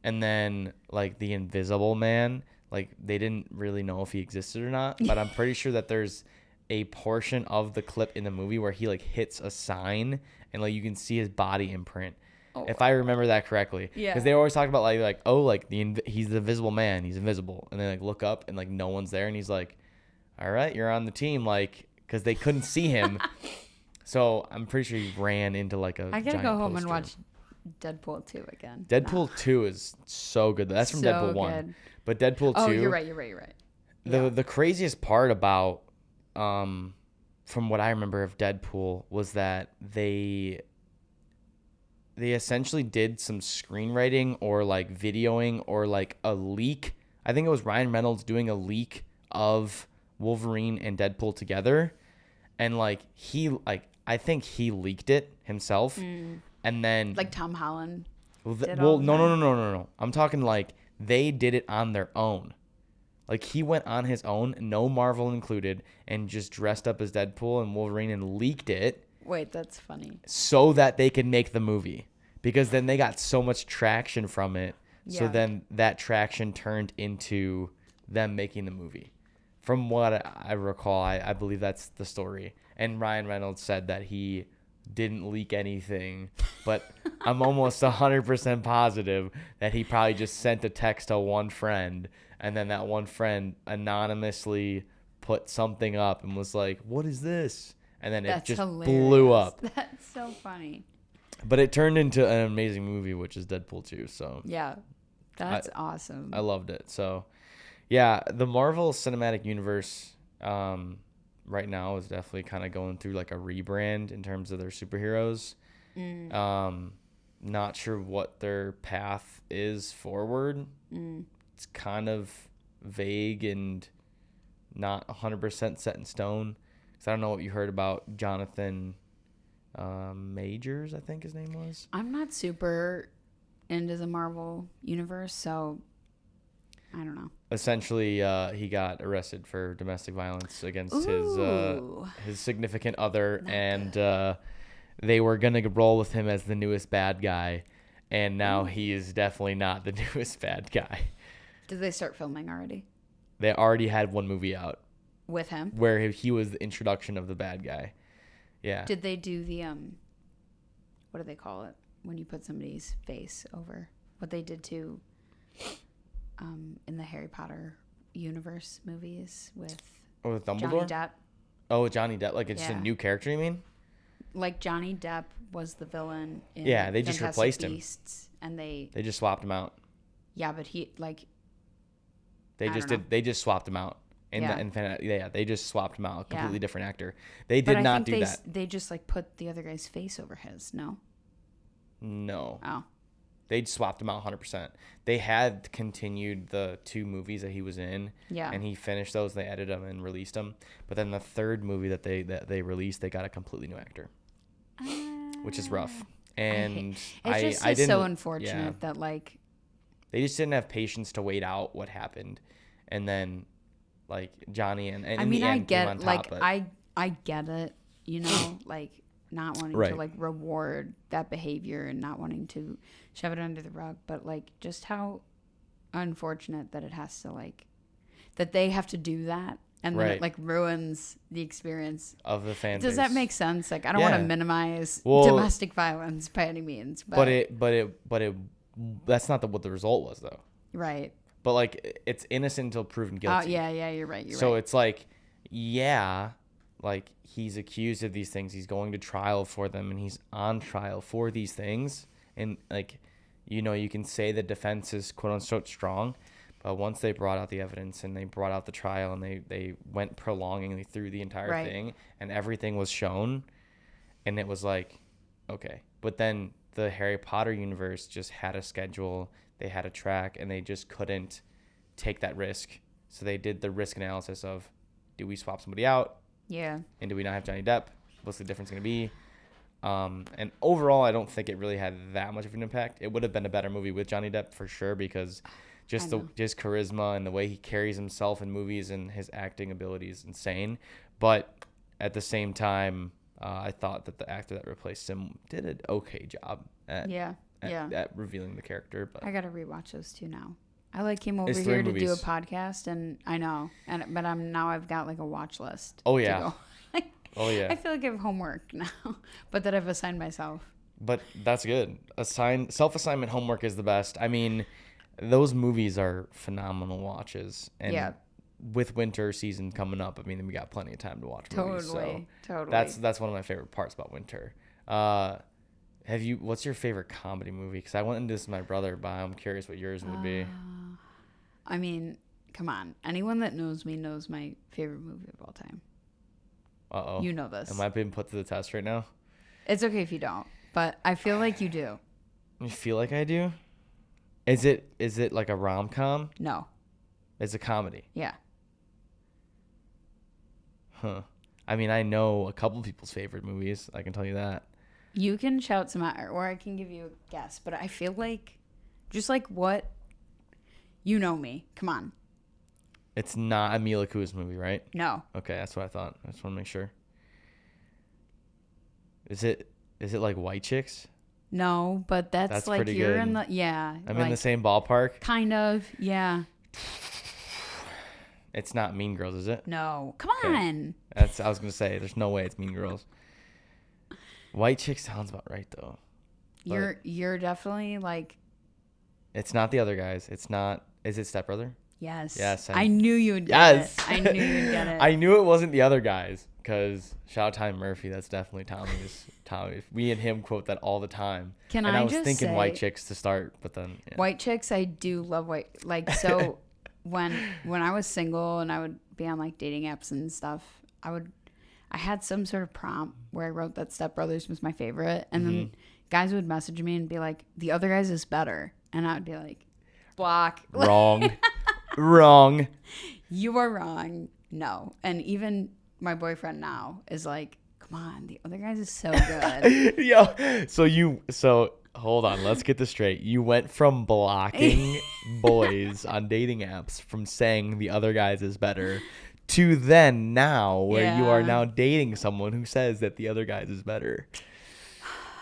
And then like the Invisible Man, like they didn't really know if he existed or not, but I'm pretty sure that there's a portion of the clip in the movie where he like hits a sign and like you can see his body imprint. Oh, if I remember that correctly. Yeah. Because they always talk about like oh, like he's the Invisible Man, he's invisible, and they like look up and like no one's there, and he's like, all right, you're on the team, like, because they couldn't see him. So I'm pretty sure he ran into like a I gotta go home poster. and watch Deadpool 2 again. Deadpool 2 is so good. That's from Deadpool 1. But Deadpool 2. Oh, you're right. The craziest part about from what I remember of Deadpool was that they essentially did some screenwriting or like videoing or like a leak. I think it was Ryan Reynolds doing a leak of Wolverine and Deadpool together, and like I think he leaked it himself, and then like Tom Holland. No. I'm talking like they did it on their own. Like he went on his own, no Marvel included, and just dressed up as Deadpool and Wolverine and leaked it. Wait, that's funny. So that they could make the movie. Because then they got so much traction from it. Yeah. So then that traction turned into them making the movie. From what I recall, I believe that's the story. And Ryan Reynolds said that he didn't leak anything, but I'm almost 100% positive that he probably just sent a text to one friend, and then that one friend anonymously put something up and was like, "What is this?" And then it just blew up. That's so funny. But it turned into an amazing movie, which is Deadpool 2. So yeah, that's awesome. I loved it. So yeah, the Marvel Cinematic Universe right now is definitely kind of going through like a rebrand in terms of their superheroes. Not sure what their path is forward. It's kind of vague and not 100% set in stone. Because I don't know what you heard about Jonathan Majors, I think his name was. I'm not super into the Marvel universe, so I don't know. Essentially, he got arrested for domestic violence against his significant other, and they were gonna roll with him as the newest bad guy, and now he is definitely not the newest bad guy. Did they start filming already? They already had one movie out with him, where he was the introduction of the bad guy. Yeah. Did they do the what do they call it when you put somebody's face over? What they did to in the Harry Potter universe movies with Dumbledore? Johnny Depp. Oh, Johnny Depp. Like it's just a new character, you mean? Like Johnny Depp was the villain in they just replaced Beasts, him. And they just swapped him out. Yeah, but he like they just swapped him out. They just swapped him out. A completely different actor. They did not do that. They just like put the other guy's face over his. No. Oh. They swapped him out 100%. They had continued the 2 movies that he was in. Yeah. And he finished those. They edited them and released them. But then the 3rd movie that they released, they got a completely new actor, which is rough. And it's just so unfortunate that like they just didn't have patience to wait out what happened, and then like Johnny and I mean, I get like I get it, you know, like not wanting to like reward that behavior and not wanting to shove it under the rug, but like just how unfortunate that it has to like that they have to do that, and then it like ruins the experience of the fan base. Does that make sense? Like I don't want to minimize domestic violence by any means, but it that's not what the result was though. Right. But like it's innocent until proven guilty. Yeah, you're right. So it's like, like he's accused of these things. He's going to trial for them, and he's on trial for these things. And like, you know, you can say the defense is quote unquote strong, but once they brought out the evidence and they brought out the trial and they went prolongingly through the entire thing and everything was shown, and it was like, okay. But then the Harry Potter universe just had a schedule. They had a track, and they just couldn't take that risk. So they did the risk analysis of, do we swap somebody out? Yeah. And do we not have Johnny Depp? What's the difference going to be? And overall, I don't think it really had that much of an impact. It would have been a better movie with Johnny Depp for sure, because just his charisma and the way he carries himself in movies and his acting ability is insane. But at the same time, I thought that the actor that replaced him did an okay job at revealing the character. But I gotta rewatch those 2 now. I like came over here to do a podcast, and I know, but I've got like a watch list. Oh yeah. I feel like I have homework now, but that I've assigned myself. But that's good. Self-assignment homework is the best. I mean, those movies are phenomenal watches, and with winter season coming up, I mean, we got plenty of time to watch movies. Totally. That's one of my favorite parts about winter. What's your favorite comedy movie? Because I went into this with my brother, but I'm curious what yours would be. I mean, come on. Anyone that knows me knows my favorite movie of all time. Uh-oh. You know this. Am I being put to the test right now? It's okay if you don't, but I feel like you do. You feel like I do? Is it like a rom-com? No. It's a comedy? Yeah. Huh. I mean, I know a couple people's favorite movies. I can tell you that. You can shout some out, or I can give you a guess, but I feel like just like what you know me. Come on. It's not a Mila Kunis movie, right? No. Okay, that's what I thought. I just want to make sure. Is it like White Chicks? No, but that's like you're good. I'm in the same ballpark. Kind of, yeah. It's not Mean Girls, is it? No. Come on. I was gonna say, there's no way it's Mean Girls. White chick sounds about right though. You're definitely like. It's not the other guys. It's not. Is it Step Brother? Yes. Yes. I knew you would get Yes. it. I knew you'd get it. I knew it wasn't the other guys because shout out Tommy Murphy. That's definitely Tommy's. Tommy. We and him quote that all the time. Can and I was just thinking say, white chicks to start, but then white chicks, I do love white. Like, so when I was single and I would be on like dating apps and stuff, I had some sort of prompt where I wrote that Step Brothers was my favorite, and then guys would message me and be like, "The other guys is better," and I would be like, "Block." Wrong. Wrong. You are wrong. No. And even my boyfriend now is like, "Come on, the other guys is so good." Yo, so hold on, let's get this straight. You went from blocking boys on dating apps from saying the other guys is better to then now where you are now dating someone who says that the other guys is better.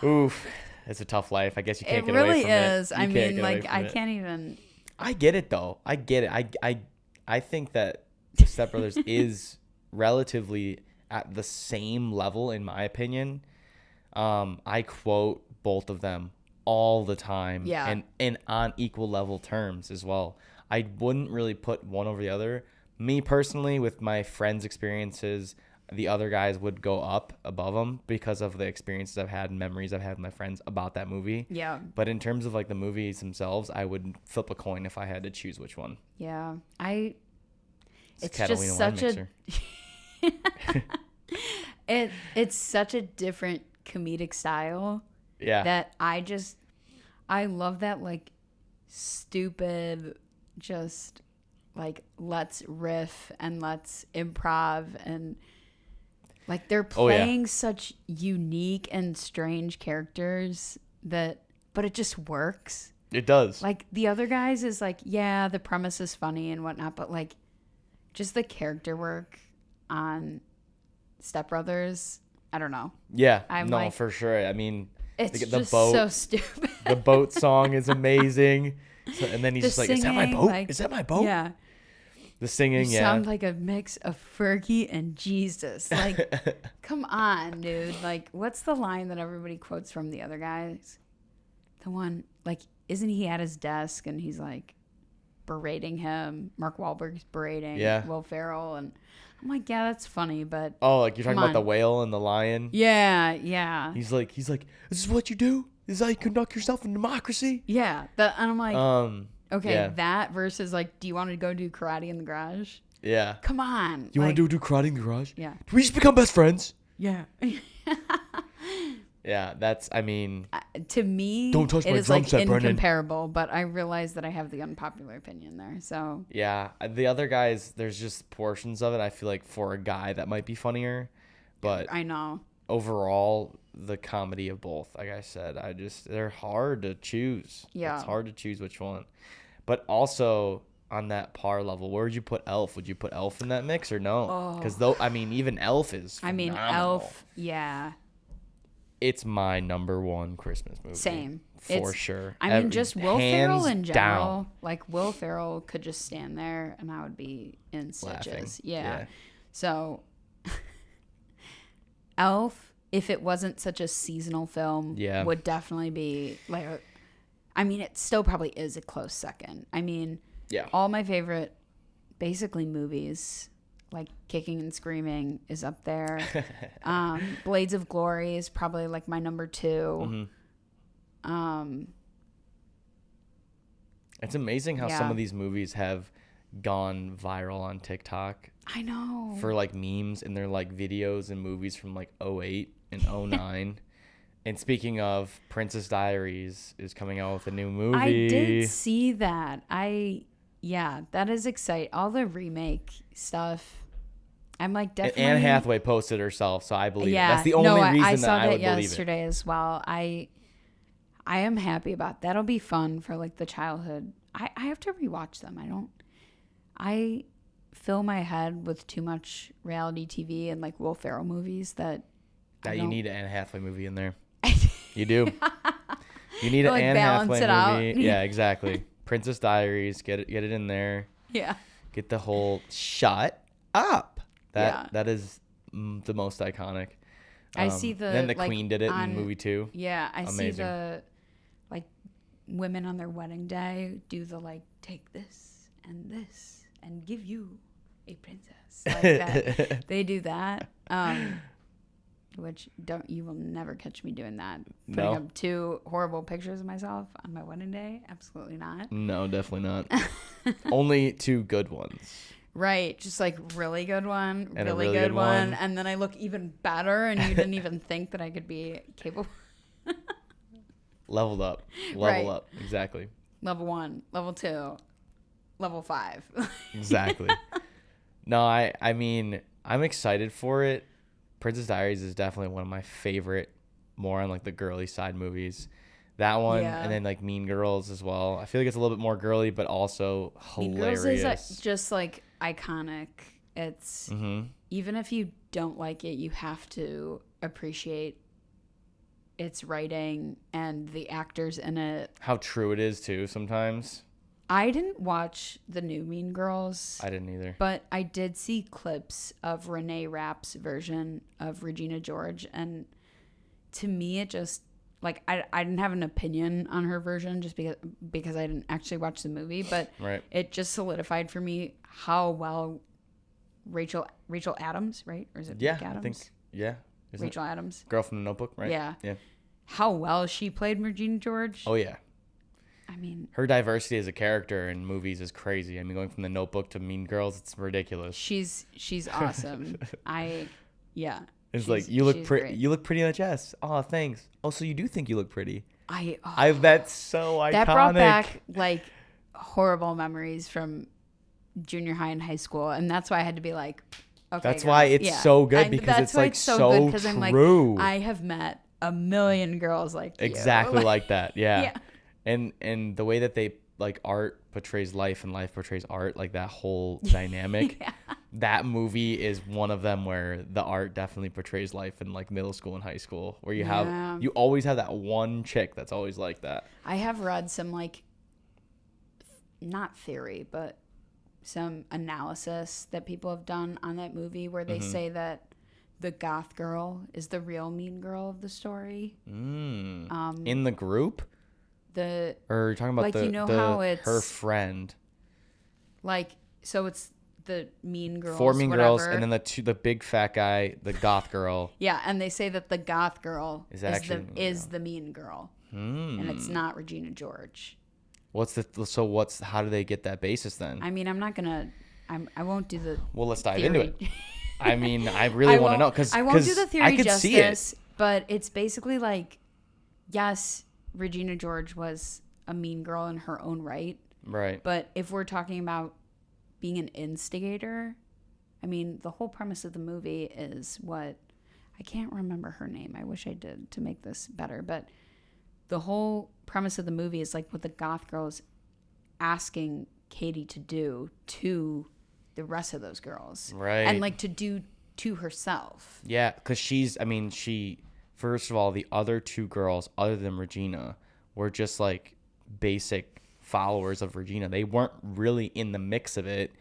Oof. It's a tough life. I guess you can't get away from it. It really is. You I can't mean, get away like, from I it. can't even. I get it though. I get it. I think that Step Brothers is relatively at the same level in my opinion. I quote both of them all the time. Yeah. And on equal level terms as well. I wouldn't really put one over the other. Me personally, with my friends' experiences, the other guys would go up above them because of the experiences I've had and memories I've had with my friends about that movie. Yeah. But in terms of like the movies themselves, I would flip a coin if I had to choose which one. Yeah. It's Catalina just wine such mixer. it's such a different comedic style. Yeah. That I love that, like, stupid, just like, let's riff and let's improv, and like they're playing such unique and strange characters but it just works. It does. Like, the other guys is like, yeah, the premise is funny and whatnot, but like just the character work on Step Brothers, I don't know. Yeah. I'm no, like, for sure. I mean, it's the just boat, so stupid. The boat song is amazing. So, and then he's just like, singing, is that my boat? like, is that my boat? Yeah. The singing, You sound like a mix of Fergie and Jesus. Like, come on, dude. Like, what's the line that everybody quotes from the other guys? The one, like, isn't he at his desk and he's like berating him? Mark Wahlberg's berating Will Ferrell, and I'm like, yeah, that's funny, but oh, like you're talking about the whale and the lion? Yeah. He's like, this is what you do? This is how you conduct yourself in democracy? Yeah. And I'm like, okay, yeah. that versus like, do you want to go do karate in the garage? Yeah. Come on. You want to do karate in the garage? Yeah. Do we just become best friends? Yeah. Yeah, that's, I mean. To me, don't touch it my is drum like set, Brennan. incomparable, but I realize that I have the unpopular opinion there. So. Yeah. The other guys, there's just portions of it. I feel like for a guy that might be funnier, but. I know. Overall, the comedy of both, like I said, they're hard to choose. Yeah. It's hard to choose which one. But also on that par level, where would you put Elf? Would you put Elf in that mix or no? Because even Elf is phenomenal. Elf, yeah. It's my number one Christmas movie. Same. For sure. I mean, just Will Ferrell in general. Down. Like, Will Ferrell could just stand there and I would be in stitches. Laughing. Yeah. So, Elf, if it wasn't such a seasonal film, would definitely be like, I mean, it still probably is a close second. I mean, all my favorite, basically, movies, like Kicking and Screaming is up there. Blades of Glory is probably like my number 2. Mm-hmm. It's amazing how some of these movies have gone viral on TikTok. I know. For like memes, and they're like videos and movies from like 2008 and 2009. And speaking of, Princess Diaries is coming out with a new movie. I did see that. That is exciting. All the remake stuff. I'm like, definitely. And Anne Hathaway posted herself, so I believe it. That's the only reason I saw that I would believe it. yesterday as well. I am happy about that. That'll be fun for like the childhood. I have to rewatch them. I fill my head with too much reality TV and like Will Ferrell movies that you need an Anne Hathaway movie in there. You do. You need an like Anne Hathaway movie. Out. Yeah, exactly. Princess Diaries, get it in there. Yeah. Get the whole shut up. That is the most iconic. I see Then the like, Queen did it in on- the movie too. Yeah, I see Amazing. the like women on their wedding day do the like take this and give you a princess like that. They do that. Which you will never catch me doing that. Putting No. up 2 horrible pictures of myself on my wedding day. Absolutely not. No, definitely not. Only 2 good ones. Right. Just like really good one, And a really, really good good one. one. And then I look even better and you didn't even think that I could be capable. Leveled up. Right. Level up. Exactly. Level 1, level 2, level 5. Exactly. No, I mean, I'm excited for it. Princess Diaries is definitely one of my favorite, more on like the girly side movies. That one, Yeah. and then like Mean Girls as well. I feel like it's a little bit more girly, but also Mean hilarious. Girls is just like iconic. It's even if you don't like it, you have to appreciate its writing and the actors in it. How true it is too sometimes. I didn't watch the new Mean Girls. I didn't either. But I did see clips of Renee Rapp's version of Regina George, and to me it just like I didn't have an opinion on her version just because I didn't actually watch the movie, but Right. it just solidified for me how well Rachel Adams, right? Or is it Yeah, Rick Adams? I think Isn't Rachel Adams. Girl from the Notebook, right? Yeah. Yeah. How well she played Regina George. Oh yeah. I mean, Her diversity as a character in movies is crazy. I mean, going from the Notebook to Mean Girls, it's ridiculous. she's awesome. Yeah. It's she's- like you look she's pretty. great. You look pretty in the chest. Oh, thanks. Oh, so you do think you look pretty? Oh, That's so iconic. that brought back like horrible memories from junior high and high school, and that's why I had to be like, okay. That's girl. why it's Yeah. so good And because that's it's why like good so because I'm like, true. I have met a million girls like you. Exactly like that. Yeah. Yeah. And the way that they like art portrays life and life portrays art, like that whole dynamic. Yeah. That movie is one of them where the art definitely portrays life in like middle school and high school, where Yeah. you always have that one chick that's always like that. I have read some like not theory, but some analysis that people have done on that movie where they say that the goth girl is the real mean girl of the story. In the group, The or you're talking about like, you know how it's her friend, like, so it's the mean girls, 4 mean girls, whatever. and then the big fat guy, the goth girl. Yeah, and they say that the goth girl Is actually the mean girl, and it's not Regina George. How do they get that basis then? I mean, I won't do the. Well, let's dive theory. into it. I mean, I really want to know because I won't do the theory I could justice, see it. but it's basically like, yes, Regina George was a mean girl in her own right, Right. but if we're talking about being an instigator, I mean, the whole premise of the movie is what I can't remember her name. I wish I did to make this better, but the whole premise of the movie is like what the goth girls asking Katie to do to the rest of those girls, Right. and like to do to herself. Yeah, because first of all, the other 2 girls, other than Regina, were just like basic followers of Regina. They weren't really in the mix of it.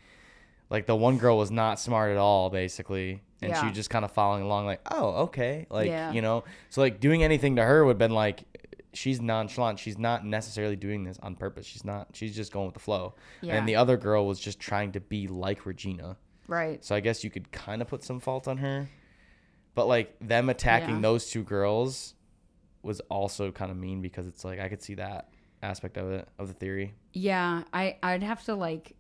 Like the one girl was not smart at all, basically. And she Yeah. was just kind of following along like, oh, okay. Like, Yeah. you know, so like doing anything to her would have been like, she's nonchalant. She's not necessarily doing this on purpose. She's just going with the flow. Yeah. And the other girl was just trying to be like Regina. Right. So I guess you could kind of put some fault on her. But like them attacking Yeah. those 2 girls was also kind of mean because it's like I could see that aspect of it, of the theory. Yeah, I'd have to like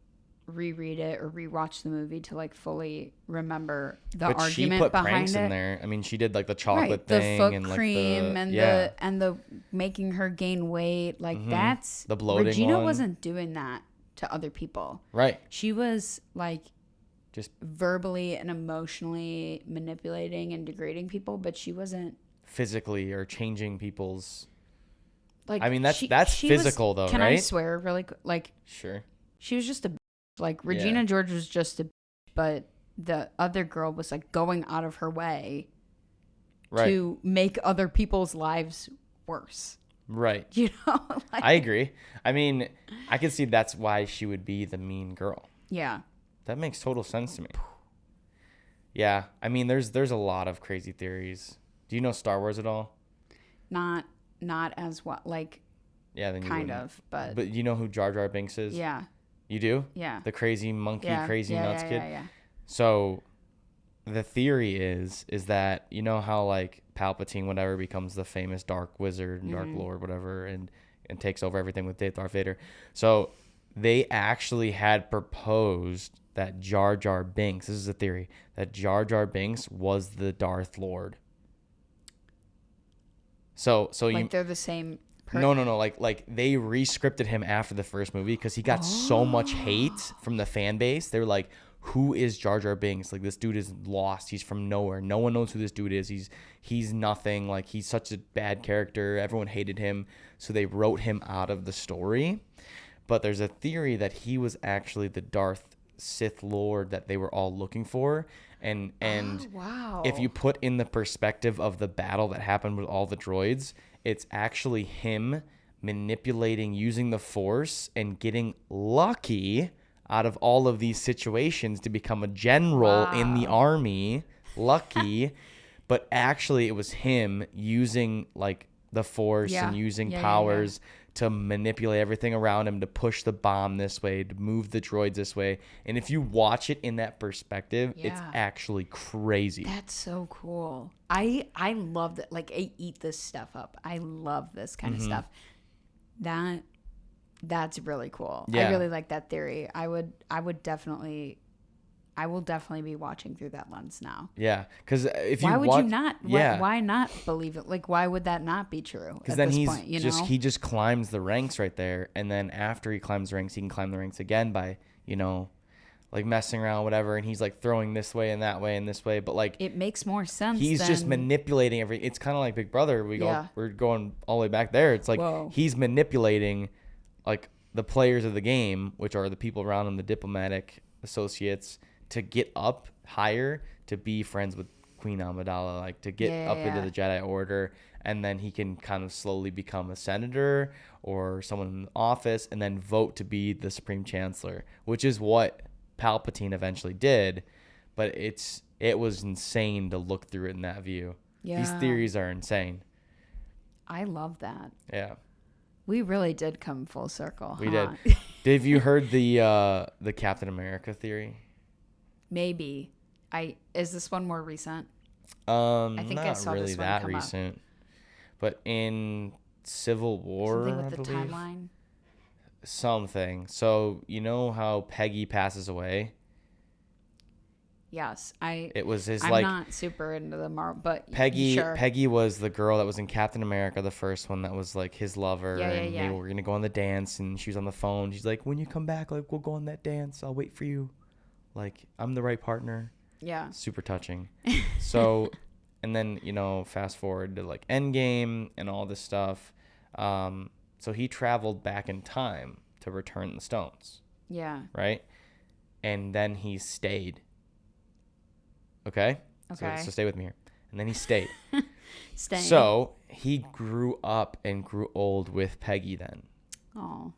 reread it or rewatch the movie to like fully remember the But argument she put behind pranks it. in there. I mean, she did like the chocolate Right, thing the foot and like cream the and the making her gain weight. Like that's The bloating Regina one. wasn't doing that to other people. right. She was like Just verbally and emotionally manipulating and degrading people, but she wasn't physically or changing people's. like. I mean, that's she physical was, though, Can I right? swear really quick? Like Sure. she was just a like Regina George was just a but the other girl was like going out of her way Right. to make other people's lives worse. Right. You know? Like, I agree. I mean, I can see that's why she would be the mean girl. yeah. That makes total sense to me. Yeah, I mean, there's a lot of crazy theories. Do you know Star Wars at all? Not as well. Like, Yeah, then you kind wouldn't. of, but But you know who Jar Jar Binks is? yeah. You do? Yeah. The crazy monkey, crazy nuts kid? Yeah. So the theory is that, you know how like Palpatine, whatever, becomes the famous dark wizard and dark lord, whatever, and takes over everything with Darth Vader. So they actually had proposed that Jar Jar Binks, this is a theory, that Jar Jar Binks was the Darth Lord. So like they're the same person. No. Like they re-scripted him after the first movie because he got so much hate from the fan base. They were like, who is Jar Jar Binks? Like, this dude is lost. He's from nowhere. No one knows who this dude is. He's nothing. Like, he's such a bad character. Everyone hated him. So they wrote him out of the story. But there's a theory that he was actually the Darth Sith Lord that they were all looking for. And wow. if you put in the perspective of the battle that happened with all the droids, it's actually him manipulating, using the Force, and getting lucky out of all of these situations to become a general in the army. Lucky. But actually it was him using like the Force and using powers to manipulate everything around him, to push the bomb this way, to move the droids this way. And if you watch it in that perspective, it's actually crazy. That's so cool. I love that. Like, I eat this stuff up. I love this kind of stuff. That's really cool. Yeah. I really like that theory. I will definitely be watching through that lens now. Yeah, because if you why would watch, you not? Why not believe it? Like, why would that not be true? Because then he just climbs the ranks right there, and then after he climbs the ranks, he can climb the ranks again by like messing around, whatever, and he's like throwing this way and that way and this way, but like it makes more sense. He's just manipulating every. It's kind of like Big Brother. We're going all the way back there. It's like he's manipulating like the players of the game, which are the people around him, the diplomatic associates, to get up higher, to be friends with Queen Amidala, like to get up into the Jedi Order, and then he can kind of slowly become a senator or someone in office, and then vote to be the Supreme Chancellor, which is what Palpatine eventually did. But it was insane to look through it in that view. Yeah. These theories are insane. I love that. Yeah. We really did come full circle. We did. Have you heard the Captain America theory? Maybe. Is this one more recent? I think I saw really this one that come recent. Up. But in Civil War, something with the timeline. Something. So you know how Peggy passes away? Yes, It was his I'm not super into the Marvel, but Peggy. Sure. Peggy was the girl that was in Captain America, the first one, that was like his lover, and yeah. they were gonna go on the dance, and she was on the phone. She's like, "When you come back, like we'll go on that dance. I'll wait for you. Like I'm the right partner." Yeah. Super touching. So, and then fast forward to like Endgame and all this stuff. So he traveled back in time to return the stones. Yeah. Right, and then he stayed. Okay. So stay with me here. And then he stayed. Staying. So he grew up and grew old with Peggy then. Oh.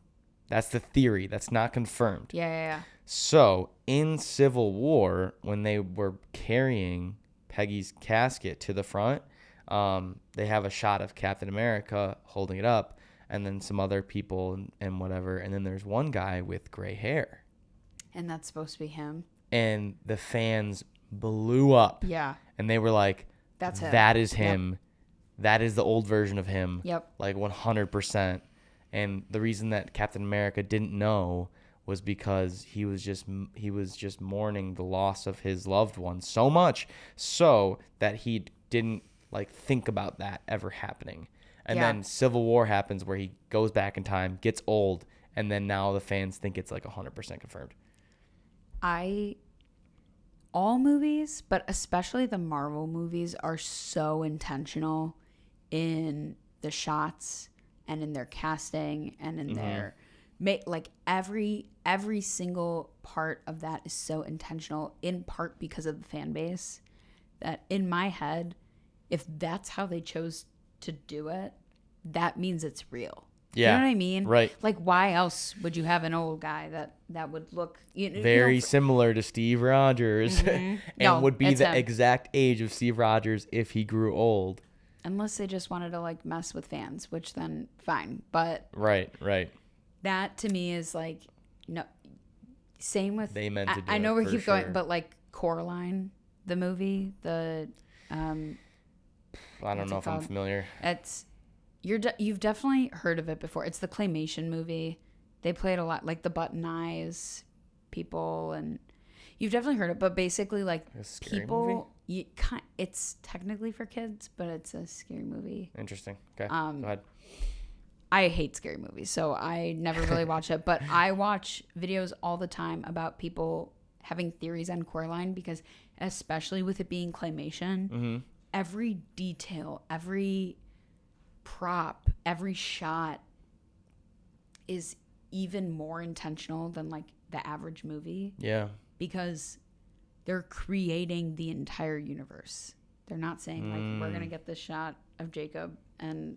That's the theory. That's not confirmed. Yeah. So in Civil War, when they were carrying Peggy's casket to the front, they have a shot of Captain America holding it up, and then some other people and whatever. And then there's one guy with gray hair. And that's supposed to be him. And the fans blew up. Yeah. And they were like, that's him. That is him. Yep. That is the old version of him. Yep. Like 100%. And the reason that Captain America didn't know was because he was just mourning the loss of his loved one so much so that he didn't like think about that ever happening. And then Civil War happens where he goes back in time, gets old, and then now the fans think it's like 100% confirmed. All movies, but especially the Marvel movies, are so intentional in the shots and in their casting and in their like every single part of that is so intentional, in part because of the fan base, that in my head, if that's how they chose to do it, that means it's real. Yeah. You know what I mean? Right. Like, why else would you have an old guy that would look Very similar to Steve Rogers and No, would be it's the him. exact age of Steve Rogers if he grew old. Unless they just wanted to like mess with fans, which then fine. But Right. that to me is like, no. Same with. They meant to do I know we for keep sure. going, but like Coraline, the movie, I don't what's know it if I'm called? familiar. It's you've definitely heard of it before. It's the claymation movie. They played a lot, like the button eyes people, and you've definitely heard it. But basically, like A scary people, it's technically for kids, but it's a scary movie. Interesting. Okay. Go ahead. I hate scary movies, so I never really watch it. But I watch videos all the time about people having theories on Coraline because, especially with it being claymation, every detail, every prop, every shot is even more intentional than like the average movie. Yeah. Because they're creating the entire universe. They're not saying like we're gonna get this shot of Jacob and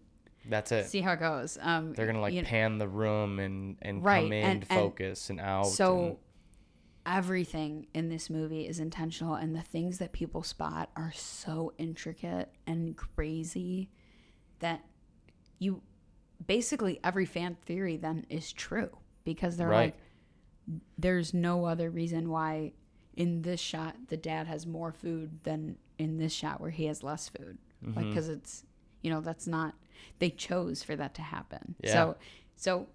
That's it. see how it goes. They're going to like pan the room and right, come in, focus and out. So everything in this movie is intentional, and the things that people spot are so intricate and crazy that you basically every fan theory then is true because they're Right. like, there's no other reason why in this shot the dad has more food than in this shot where he has less food. Like, because it's, that's not, they chose for that to happen. Yeah. So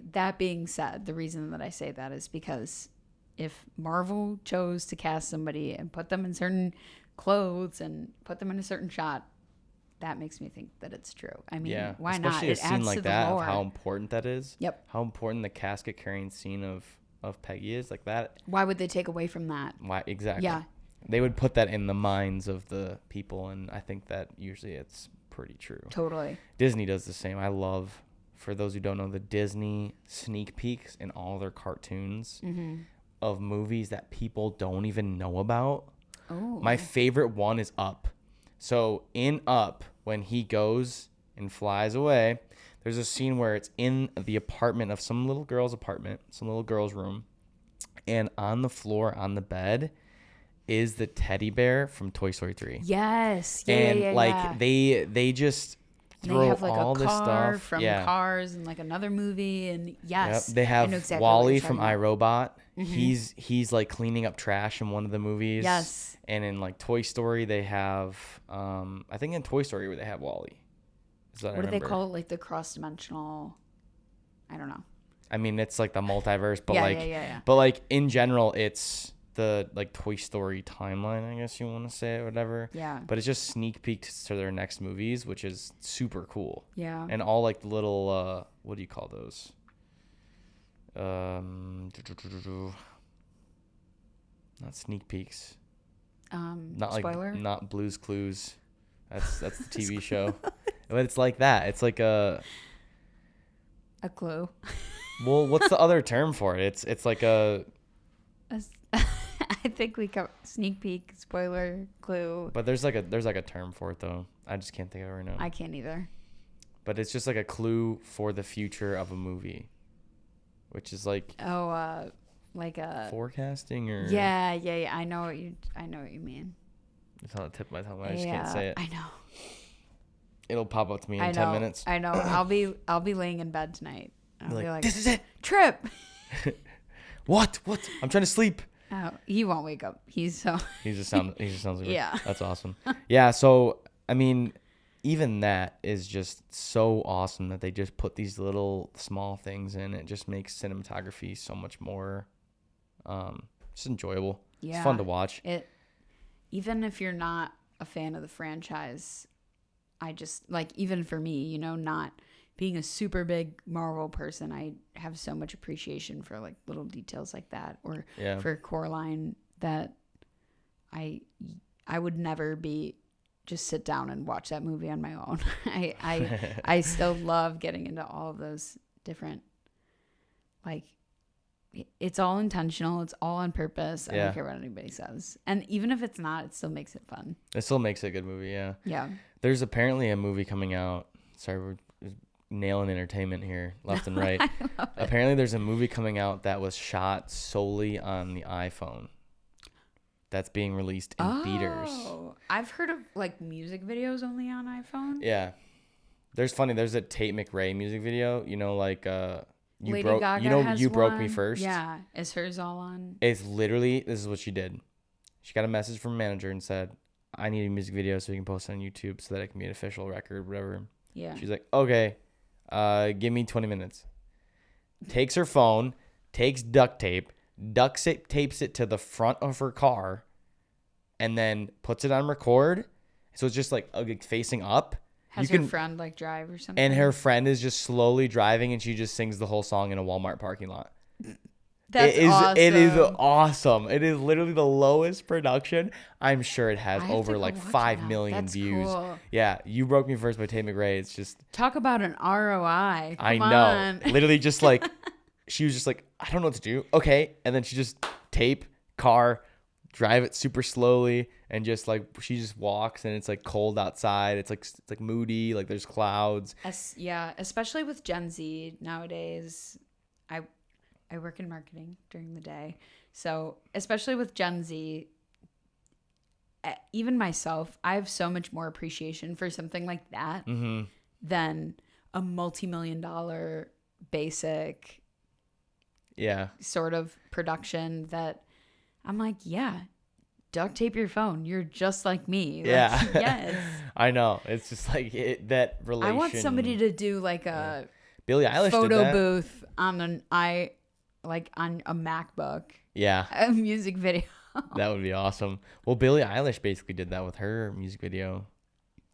that being said, the reason that I say that is because if Marvel chose to cast somebody and put them in certain clothes and put them in a certain shot, that makes me think that it's true. I mean, yeah. why Especially not? a It scene adds like to the that lore. of how important that is. Yep. How important the casket carrying scene of Peggy is, like that. Why would they take away from that? Why exactly? Yeah. They would put that in the minds of the people, and I think that usually it's pretty true. Totally. Disney does the same. I love, for those who don't know, the Disney sneak peeks in all their cartoons of movies that people don't even know about. Oh. My favorite one is Up. So in Up, when he goes and flies away, there's a scene where it's in the apartment of some little girl's apartment, some little girl's room, and on the floor on the bed is the teddy bear from Toy Story 3. Yes. And like yeah. they just And throw they have like all a this car stuff from yeah. Cars and like another movie, and yes, Yep. They I know have exactly what Wally you're from talking about. iRobot. He's like cleaning up trash in one of the movies. Yes. And in like Toy Story they have I think in Toy Story where they have Wally. What do they call it? Like the cross-dimensional, I don't know. I mean, it's like the multiverse, but Yeah. but like in general, it's the like Toy Story timeline, I guess you want to say it, whatever. Yeah. But it's just sneak peeks to their next movies, which is super cool. Yeah. And all like the little what do you call those? Not sneak peeks. Not spoiler? like not Blue's Clues. That's the TV show. But it's like that. It's like a clue. well, what's the other term for it? It's like a I think we got sneak peek, spoiler, clue. but there's like a term for it though. I just can't think of it right now. I can't either. But it's just like a clue for the future of a movie, which is like Like a forecasting or yeah. I know what you mean. It's on the tip of my tongue. I just can't say it. I know. It'll pop up to me in I 10 know. minutes. I know. I'll be laying in bed tonight. I'll be like, this is it. Trip. What? I'm trying to sleep. Oh, he won't wake up. He just sounds like Yeah. That's awesome. Yeah. So I mean, even that is just so awesome that they just put these little small things in. It just makes cinematography so much more, just enjoyable. Yeah. It's fun to watch. Even if you're not a fan of the franchise, I just like, even for me, not being a super big Marvel person, I have so much appreciation for like little details like that, or Yeah. for Coraline, that I would never just sit down and watch that movie on my own. I still love getting into all of those different, like, it's all intentional. It's all on purpose. I Yeah. don't care what anybody says. And even if it's not, it still makes it fun. It still makes it a good movie. Yeah. Yeah. There's apparently a movie coming out. Sorry, we're nailing entertainment here, left and right. I love it. Apparently, there's a movie coming out that was shot solely on the iPhone. That's being released in theaters. Oh, I've heard of like music videos only on iPhone. Yeah. There's a Tate McRae music video, like Lady Gaga has You Broke one. Me First. Yeah, is hers all on? It's literally, this is what she did. She got a message from a manager and said, I need a music video so we can post it on YouTube so that it can be an official record, whatever. Yeah. She's like, okay, give me 20 minutes. Takes her phone, takes duct tapes it to the front of her car, and then puts it on record. So it's just like facing up. Has her friend like drive or something? And her friend is just slowly driving, and she just sings the whole song in a Walmart parking lot. That's awesome. It is awesome. It is literally the lowest production. I'm sure it has over like 5 million views. Cool. Yeah, You Broke Me First by Tate McRae. It's just talk about an ROI. I know. Literally just like she was just like, I don't know what to do. Okay. And then she just tape car, drive it super slowly, and just like she just walks, and it's like cold outside. It's like moody, like there's clouds. Yeah, especially with Gen Z nowadays. I work in marketing during the day. So, especially with Gen Z, even myself, I have so much more appreciation for something like that than a multi-million-dollar basic sort of production that I'm like, yeah, duct tape your phone. You're just like me. Yeah. Like, yes. I know. It's just like that relation. I want somebody to do like a Billie Eilish photo did that. booth on on a MacBook. Yeah. A music video. That would be awesome. Well, Billie Eilish basically did that with her music video.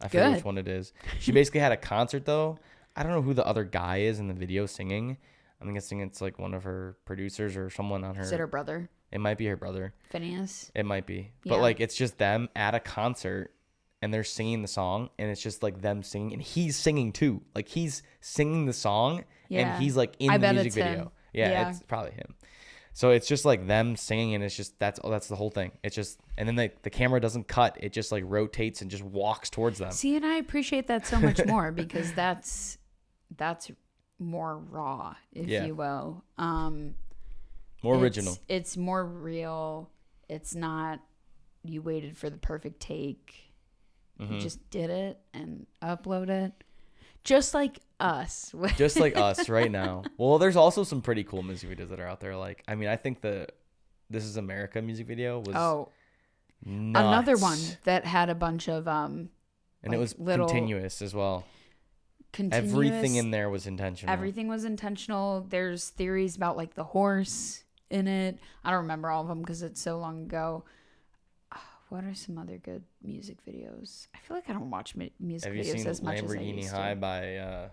I forget which one it is. She basically had a concert though. I don't know who the other guy is in the video singing. I'm guessing it's like one of her producers or someone on her. Is it her brother? It might be her brother. Phineas? It might be. Yeah. But like it's just them at a concert and they're singing the song, and it's just like them singing, and he's singing too. Like he's singing the song and he's like in the music video. Him. Yeah, it's probably him. So it's just like them singing, and it's just that's the whole thing. It's just, and then the camera doesn't cut. It just like rotates and just walks towards them. See, and I appreciate that so much more because that's more raw, if you will. More original. It's more real. It's not you waited for the perfect take. You just did it and upload it. Just like us. Just like us right now. Well, there's also some pretty cool music videos that are out there. Like, I mean, I think the This Is America music video was nuts. Another one that had a bunch of and it was continuous as well. Everything in there was intentional. Everything was intentional. There's theories about like the horse in it. I don't remember all of them because it's so long ago. What are some other good music videos? I feel like I don't watch music videos as much as I used to. Have you seen Lamborghini High by,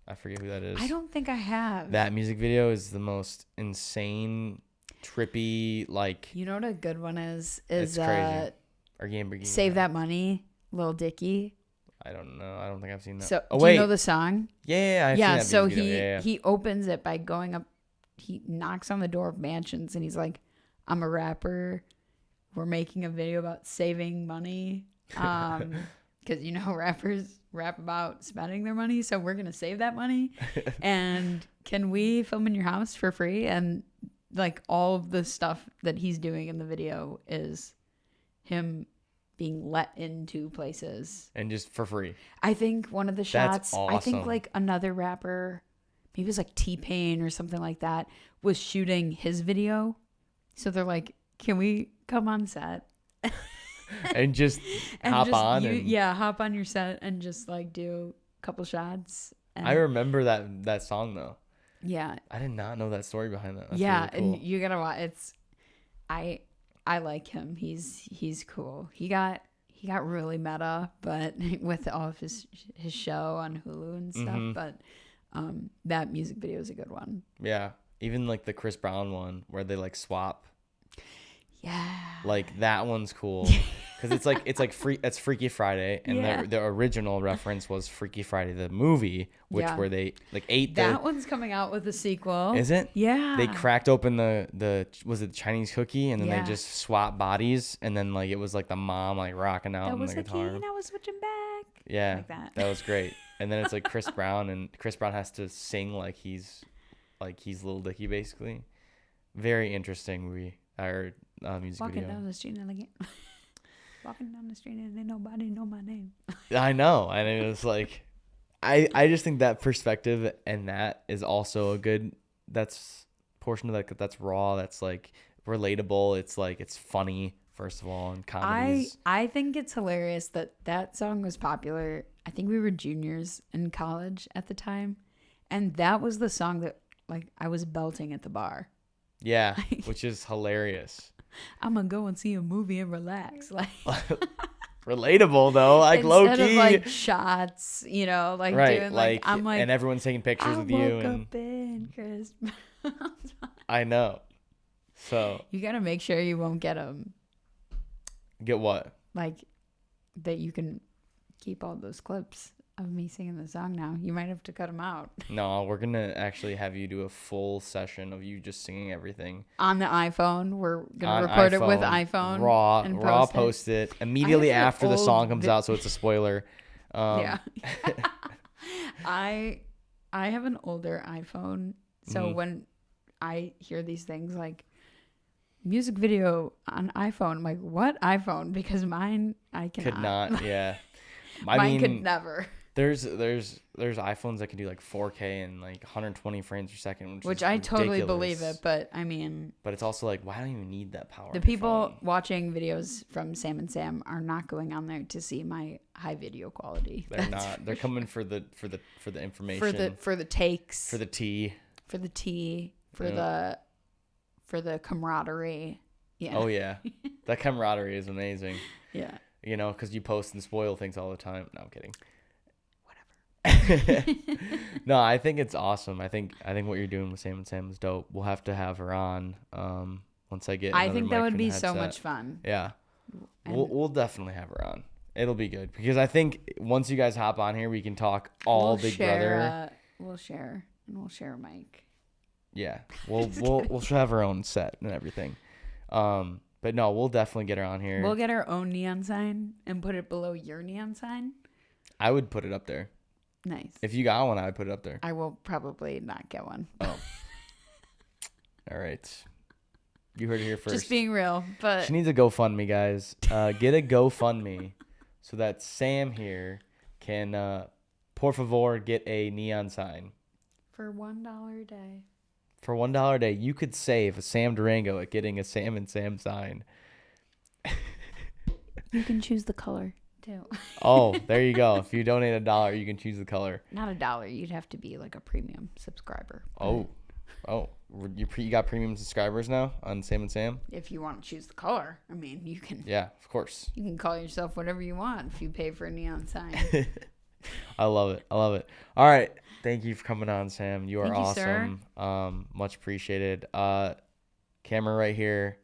I forget who that is. I don't think I have. That music video is the most insane, trippy, like. You know what a good one is? It's crazy. Or Lamborghini. Save That Money, Lil Dicky. I don't know. I don't think I've seen that. So, do you know the song? Yeah, I've seen that so music video. he opens it by going up. He knocks on the door of mansions and he's like, I'm a rapper. We're making a video about saving money. Because, rappers rap about spending their money. So we're going to save that money. And can we film in your house for free? And like all of the stuff that he's doing in the video is him being let into places. And just for free. I think one of the shots, awesome. I think like another rapper, maybe it was like T-Pain or something like that, was shooting his video. So they're like, can we come on set? And just hop on? Hop on your set and just like do a couple shots. And I remember that song though. Yeah. I did not know that story behind that. That's yeah, really cool. And you gotta watch. I like him. He's cool. He got really meta, but with all of his show on Hulu and stuff. But that music video is a good one. Yeah, even like the Chris Brown one where they like swap. Yeah. Like that one's cool. because it's like free. It's Freaky Friday, and the original reference was Freaky Friday the movie, where they like ate that one's coming out with a sequel. Is it? Yeah. They cracked open the was it the Chinese cookie, and then they just swapped bodies, and then like it was like the mom like rocking out on the guitar. I was switching back. Yeah, like that was great. And then it's like Chris Brown, and Chris Brown has to sing like he's Lil Dicky basically. Very interesting movie or music Walking video. down the street and again. Walking down the street and ain't nobody know my name. I know, and it was like, I just think that perspective and that is also a good. That's portion of that that's raw. That's like relatable. It's like it's funny first of all, and comedies. I think it's hilarious that song was popular. I think we were juniors in college at the time, and that was the song that like I was belting at the bar. Yeah, which is hilarious. I'm gonna go and see a movie and relax. Like relatable though, like low key. Instead of like shots, you know, like right, doing like I'm like, and everyone's taking pictures with you. And up in Christmas. I know. So you gotta make sure you won't get them. Get what? Like that you can keep all those clips of me singing the song now. You might have to cut them out. No, we're going to actually have you do a full session of you just singing everything. On the iPhone. We're going to record it with iPhone. Raw post it immediately after the song comes out, so it's a spoiler. Yeah. I have an older iPhone, so when I hear these things like music video on iPhone, I'm like, what iPhone? Because mine, I cannot. Could not, yeah. Mine could never. There's iPhones that can do like 4K and like 120 frames per second, which I totally believe it, but I mean, but it's also like, why don't you need that power? The people watching videos from Sam and Sam are not going on there to see my high video quality. They're not. They're coming for the information, for the takes, for the tea, for the camaraderie. Yeah. Oh yeah, that camaraderie is amazing. Yeah. You know, because you post and spoil things all the time. No, I'm kidding. No, I think it's awesome. I think what you're doing with Sam and Sam is dope. We'll have to have her on once I get. I think that would be so much fun. Yeah, we'll definitely have her on. It'll be good because I think once you guys hop on here, we can talk all Big Brother. We'll share a mic. Yeah, we'll have our own set and everything. But no, we'll definitely get her on here. We'll get our own neon sign and put it below your neon sign. I would put it up there. Nice. If you got one, I would put it up there. I will probably not get one. Oh. All right. You heard it here first. Just being real, but she needs a GoFundMe, guys. Get a GoFundMe so that Sam here can, por favor, get a neon sign. For $1 a day. For $1 a day, you could save a Sam DeRango at getting a Sam and Sam sign. You can choose the color. Oh, there you go. If you donate $1, you can choose the color. Not $1. You'd have to be like a premium subscriber. Oh, you got premium subscribers now on Sam and Sam? If you want to choose the color, I mean, you can. Yeah, of course. You can call yourself whatever you want if you pay for a neon sign. I love it. All right. Thank you for coming on, Sam. You are awesome. Sir. Much appreciated. Camera right here.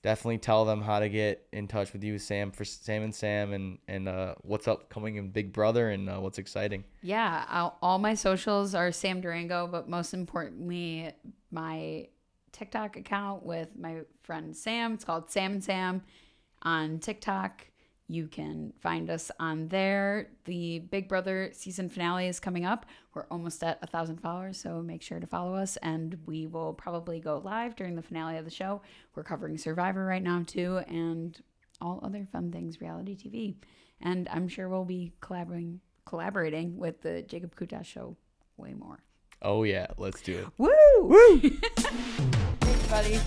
Definitely tell them how to get in touch with you, Sam, for Sam and Sam, and what's upcoming in Big Brother and what's exciting. Yeah, all my socials are Sam DeRango, but most importantly, my TikTok account with my friend Sam. It's called Sam and Sam on TikTok. You can find us on there. The Big Brother season finale is coming up. We're almost at 1,000 followers, so make sure to follow us. And we will probably go live during the finale of the show. We're covering Survivor right now, too, and all other fun things, reality TV. And I'm sure we'll be collaborating with the Jacob Koutas Show way more. Oh, yeah. Let's do it. Woo! Woo! Thanks, buddy.